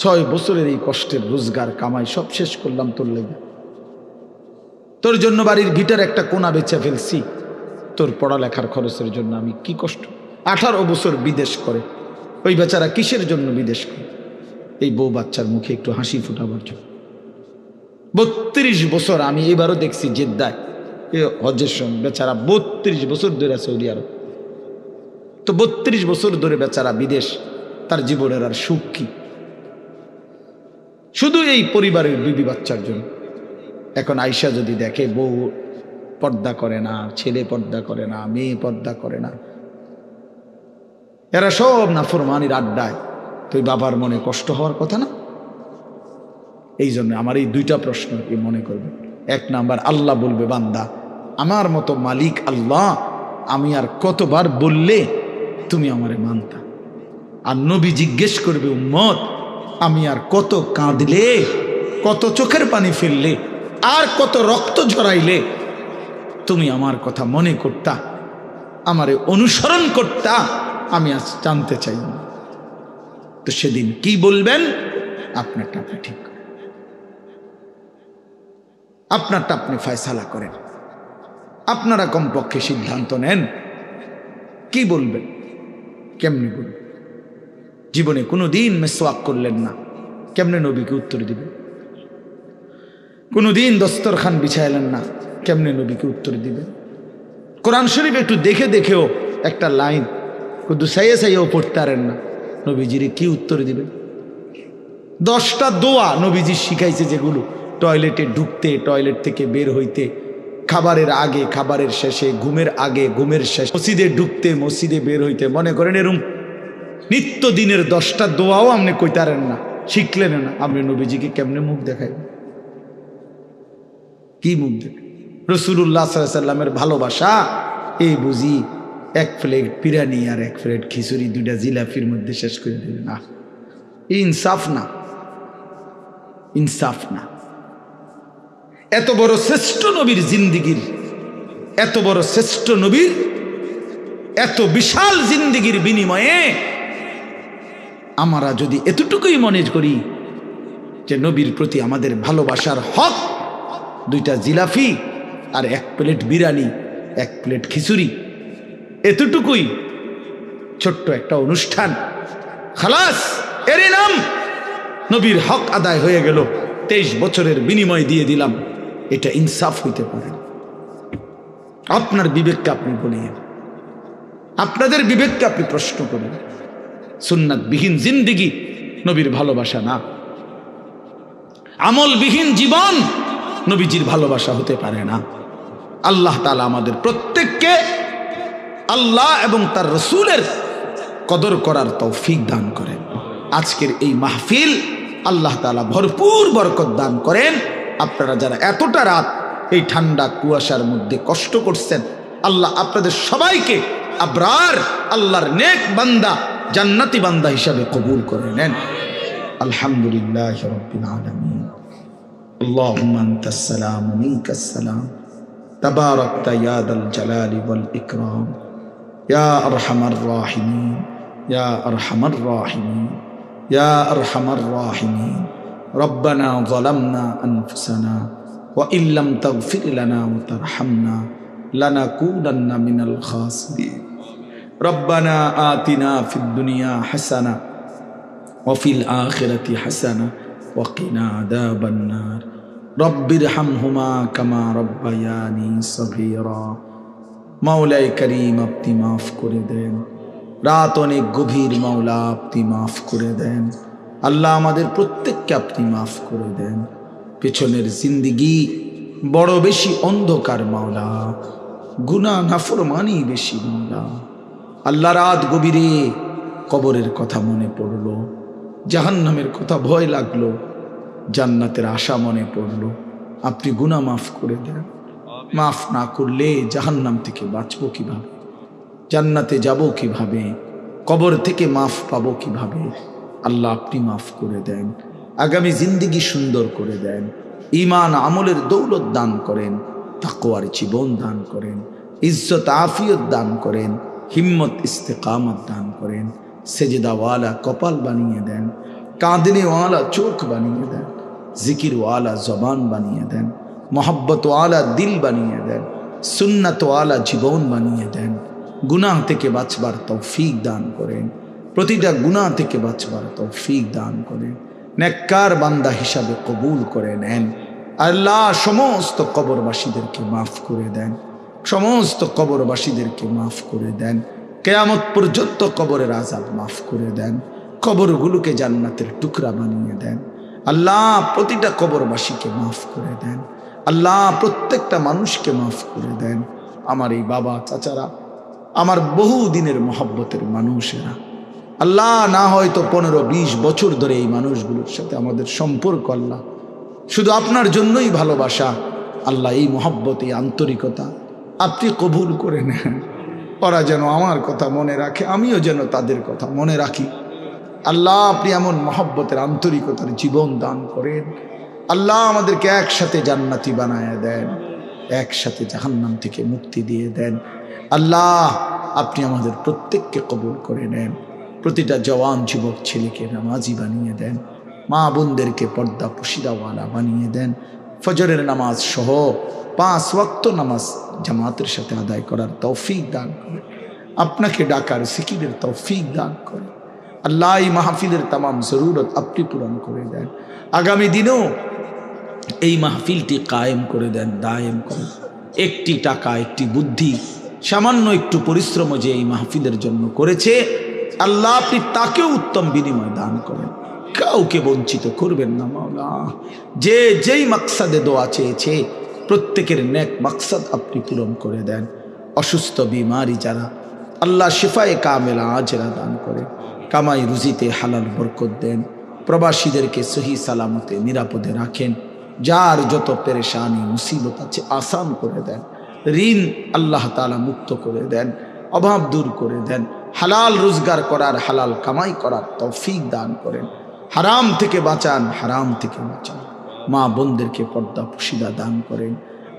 6 বছরের এই কষ্টের রোজগার কামাই সব শেষ করলাম তোর লেগে, তোর জন্য বাড়ির ভিটার একটা কোণা বেচে ফেলছি, তোর পড়ালেখার খরচের জন্য আমি কি কষ্ট। 18 বছর বিদেশ করে, ওই বেচারা কিসের জন্য বিদেশ করে? এই বউ বাচ্চার মুখে একটু হাসি ফুটাবার জন্য। 32 বছর আমি এবারও দেখছি জেদ্দায় হজের সময়, বেচারা 32 বছর ধরে সৌদি আরব। তো 32 বছর ধরে বেচারা বিদেশ, তার জীবনের আর সুখ কি? শুধু এই পরিবারের বিবি বাচ্চার জন্য। এখন আয়সা যদি দেখে বউ পর্দা করে না, ছেলে পর্দা করে না, মেয়ে পর্দা করে না, এরা সব নাফরমানির আড্ডায়, তো বাবার মনে কষ্ট হওয়ার কথা না? এই জন্য আমার এই 2টা প্রশ্ন কি মনে করবে। 1 নাম্বার, আল্লাহ বলবে বান্দা আমার মতো মালিক আল্লাহ আমি আর কতবার বললে তুমি আমারে মানতা? আর নবী জিজ্ঞেস করবে উম্মত আমি আর কত কাঁদলে, কত চোখের পানি ফেললে, আর কত রক্ত ঝরাইলে তুমি আমার কথা মনে করতা, আমারে অনুসরণ করতা? আমি আজ জানতে চাই। তো সেদিন কি বলবেন? আপনারটা আপনি ঠিক করেন, আপনারটা আপনি ফয়সালা করেন, আপনারা কমপক্ষে সিদ্ধান্ত নেন কি বলবেন, কেমনে বলবেন। জীবনে কোনোদিন মেসওয়াক করলেন না, কেমনে নবীকে উত্তর দিবেন? কোনোদিন দস্তরখান বিছাইলেন না, কেমনে নবীকে উত্তর দিবেন? কোরআন শরীফ একটু দেখে দেখেও একটা লাইন কিন্তু সাইয়ে সাইয়েও পড়তে পারেন না, নবীজিরে কি উত্তর দিবেন? 10টা দোয়া নবীজি শিখাইছে, যেগুলো টয়লেটে ঢুকতে, টয়লেট থেকে বের হইতে, খাবারের আগে, খাবারের শেষে, ঘুমের আগে, ঘুমের শেষে, মসজিদে ঢুকতে, মসজিদে বের হইতে। মনে করেন এরম নিত্য দিনের 10টা দোয়াও আপনি কইতারেন না, শিখলেন না, আপনি নবীজিকে কেমনে মুখ দেখাইবেন? কি মুখ দেখাবেন? রাসূলুল্লাহ সাল্লাল্লাহু আলাইহি সাল্লামের ভালোবাসা এই বুঝি 1 প্লেট বিরিয়ানি আর 1 প্লেট খিচুড়ি 2টা জিলাপির মধ্যে শেষ করে দিলেন? না, ইনসাফ না, ইনসাফ না। এত বড় শ্রেষ্ঠ নবীর জিন্দিগির, এত বড় শ্রেষ্ঠ নবীর এত বিশাল জিন্দিগির বিনিময়ে আমরা যদি এতটুকুই মনে করি যে নবীর প্রতি আমাদের ভালোবাসার হক 2টা জিলাপি আর 1 প্লেট বিরিয়ানি, 1 প্লেট খিচুড়ি, এতটুকুই ছোট্ট একটা অনুষ্ঠান, খালাস, এর নাম নবীর হক আদায় হয়ে গেল, 23 বছরের বিনিময় দিয়ে দিলাম, এটা ইনসাফ হইতে পারে? আপনার বিবেককে আপনি বলিয়ে, আপনাদের বিবেককে আপনি প্রশ্ন করেন। সুন্নাতবিহীন জিন্দিগি নবীর ভালোবাসা না, আমলবিহীন জীবন নবীজির ভালোবাসা হতে পারে না। আল্লাহ তাআলা আমাদের প্রত্যেককে আল্লাহ এবং তার রসুলের কদর করার তৌফিক দান করেন। আজকের এই মাহফিল আল্লাহ তাআলা ভরপুর বরকত দান করেন। আপনারা যারা এতটা রাত এই ঠান্ডা কুয়াশার মধ্যে কষ্ট করছেন, আল্লাহ আপনাদের সবাইকে আবরার আল্লাহর নেক বান্দা, জান্নাতি বান্দা হিসাবে কবুল করে নেন। আলহামদুলিল্লাহ রাব্বিল আলামিন। আল্লাহুম্মা আনতাস সালাম ওয়া মিনকাস সালাম, তাবারাকতা ইয়া দাল জালালি ওয়াল ইকরাম, ইয়া আরহামার রাহিমিন, ইয়া আরহামার রাহিমিন, ইয়া আরহামার রাহিমিন। রব্বানা যালামনা আনফুসানা ওয়া ইল্লাম তাগফির লানা ওয়া তারহামনা লানাকুনান্না মিনাল খাসিরিন। রব্বানা আতিনা ফিদ দুনিয়া হাসানা ওয়া ফিল আখিরাতি হাসানা ওয়া কিনা আযাবান নার। রব্বিরহামহুমা কামা রব্বায়ানি সগীরা। মাওলায়ে কারীম, আপনি মাফ করে দেন। রাত অনেক গভীর, মাওলা আপনি মাফ করে দেন। আল্লাহ আমাদের প্রত্যেককে আপনি মাফ করে দেন। পেছনের জিন্দিগি বড় বেশি অন্ধকার মাওলা, গুনাহ নাফরমানি বেশি মাওলা। আল্লাহ রাত গভীরে কবরের কথা মনে পড়লো, জাহান্নামের কথা ভয় লাগলো, জান্নাতের আশা মনে পড়লো। আপনি গুনাহ মাফ করে দেন। মাফ না করলে জাহান্নাম থেকে বাঁচবো কিভাবে, জান্নাতে যাব কিভাবে, কবর থেকে মাফ পাবো কিভাবে? আল্লাহ আপনি মাফ করে দেন। আগামী জিন্দিগি সুন্দর করে দেন। ঈমান আমলের দৌলত দান করেন, তাকওয়ার জীবন দান করেন, ইজ্জত আফিয়ত দান করেন, হিম্মত ইস্তেকামত দান করেন। সেজদাওয়ালা কপাল বানিয়ে দেন, কাঁদনেওয়ালা চোখ বানিয়ে দেন, জিকিরওয়ালা জবান বানিয়ে দেন, মোহাব্বতওয়ালা দিল বানিয়ে দেন, সুন্নাতওয়ালা জীবন বানিয়ে দেন। গুনাহ থেকে বাঁচবার তৌফিক দান করেন, প্রতিটা গুনাহ থেকে বাঁচবার তৌফিক দান করেন। নেককার বান্দা হিসাবে কবুল করে নেন। আল্লাহ সমস্ত কবরবাসীদেরকে মাফ করে দেন, সমস্ত কবরবাসীদেরকে মাফ করে দেন। কিয়ামত পর্যন্ত কবরের আযাব মাফ করে দেন। কবরগুলোকে জান্নাতের টুকরা বানিয়ে দেন। আল্লাহ প্রতিটা কবরবাসীকে মাফ করে দেন। আল্লাহ প্রত্যেকটা মানুষকে মাফ করে দেন। আমার এই বাবা চাচারা, আমার বহু দিনের মহব্বতের মানুষেরা, আল্লাহ না হয়তো 15-20 বছর ধরে এই মানুষগুলোর সাথে আমাদের সম্পর্ক, আল্লাহ শুধু আপনার জন্যই ভালোবাসা। আল্লাহ এই মহব্বত, এই আন্তরিকতা আপনি কবুল করে নেন। ওরা যেন আমার কথা মনে রাখে, আমিও যেন তাদের কথা মনে রাখি। আল্লাহ আপনি এমন মহব্বতের আন্তরিকতার জীবন দান করেন। আল্লাহ আমাদেরকে একসাথে জান্নাতি বানায় দেন, একসাথে জাহান্নাম থেকে মুক্তি দিয়ে দেন। আল্লাহ আপনি আমাদের প্রত্যেককে কবুল করে নেন। প্রতিটা জওয়ান যুবক ছেলেকে নামাজি বানিয়ে দেন, মা বোনদেরকে পর্দা পুশিদাওয়ালা বানিয়ে দেন। ফজরের নামাজ সহ 5 ওয়াক্ত নামাজ জামাতের সাথে আদায় করার তৌফিক দান করেন। আপনাকে ডাকার জিকিরের তৌফিক দান করেন। আল্লাহ এই মাহফিলের তামাম জরুরত আপনি পূরণ করে দেন। আগামী দিনেও এই মাহফিলটি কায়েম করে দেন, দায়েম করেন। একটি টাকা, একটি বুদ্ধি, সামান্য একটু পরিশ্রম যে এই মাহফিলের জন্য করেছে, আল্লাহ আপনি তাকেও উত্তম বিনিময় দান করেন। কাউকে বঞ্চিত করবেন না মাওলা। যে যেই মাকসাদে দোয়া চেয়েছে প্রত্যেকের নেক মাকসাদ আপনি পূরণ করে দেন। অসুস্থ বিমারি যারা, আল্লাহ শিফায়ে কামেলা আজরা দান করে, কামাই রুজিতে হালাল বরকত দেন। প্রবাসীদেরকে সহি সালামতে নিরাপদে রাখেন। যার যত পেরেশানি মুসিবত আছে আসান করে দেন। ঋণ আল্লাহ তাআলা মুক্ত করে দেন, অভাব দূর করে দেন। হালাল রোজগার করার, হালাল কামাই করার তৌফিক দান করেন। হারাম থেকে বাঁচান, হারাম থেকে বাঁচান। মা বোনদেরকে পর্দা পুশিদা দান করেন।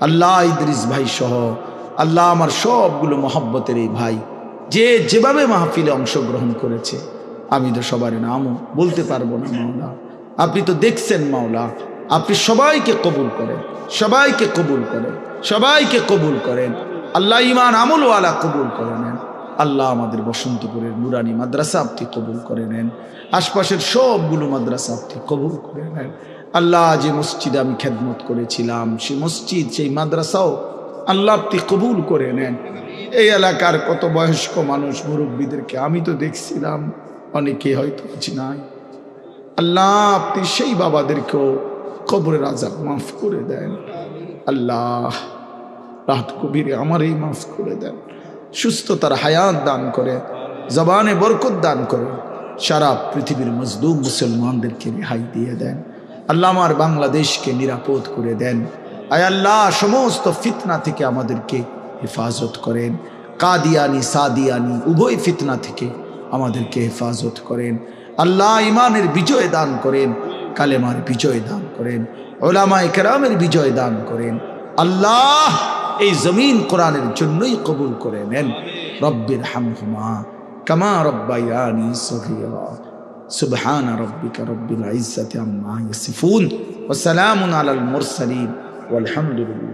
আল্লাহ ইদ্রিস ভাই সহ আল্লাহ আমার সবগুলো মহব্বতের এই ভাই যে যেভাবে মাহফিলে অংশগ্রহণ করেছে, আমি তো সবার নামও বলতে পারবো না মাওলা। আপনি তো দেখছেন মাওলা, আপনি সবাইকে কবুল করেন, সবাইকে কবুল করেন, সবাইকে কবুল করেন। আল্লাহ ঈমান আমলওয়ালা কবুল করে নেন। আল্লাহ আমাদের বসন্তপুরের নুরানি মাদ্রাসা আপনি কবুল করে নেন। আশপাশের সবগুলো মাদ্রাসা আপনি কবুল করে নেন। আল্লাহ যে মসজিদে আমি খেদমত করেছিলাম, সেই মসজিদ, সেই মাদ্রাসাও আল্লাহ আপনি কবুল করে নেন। এই এলাকার কত বয়স্ক মানুষ, মুরব্বীদেরকে আমি তো দেখছিলাম, অনেকে হয়তো কিছু নাই। আল্লাহ আপনি সেই বাবাদেরকেও কবরের আযাব মাফ করে দেন। আল্লাহ রাত কবিরে আমার এই মাফ করে দেন। সুস্থতার হায়াত দান করে, জবানে বরকত দান করে, সারা পৃথিবীর মজলুম মুসলমানদেরকে রেহাই দিয়ে দেন। আল্লাহ আমার বাংলাদেশকে নিরাপদ করে দেন। আয় আল্লাহ সমস্ত ফিতনা থেকে আমাদেরকে হেফাজত করেন। কাদিয়ানি সাদিয়ানি উভয় ফিতনা থেকে আমাদেরকে হেফাজত করেন। আল্লাহ ইমানের বিজয় দান করেন, কালেমার বিজয় দান করেন, উলামায়ে কেরামের বিজয় দান করেন। আল্লাহ এই জমিন কোরআনের জন্যই কবুল করে নেন। রব্বির হামহুমা কামা রব্বায়ানি সগীরা। সুবহানা রাব্বিকা রব্বিল ইজ্জাতি আম্মা ইয়াসিফুন ওয়া সালামুন আলাল মুরসালিন ওয়ালহামদুলিল্লাহ।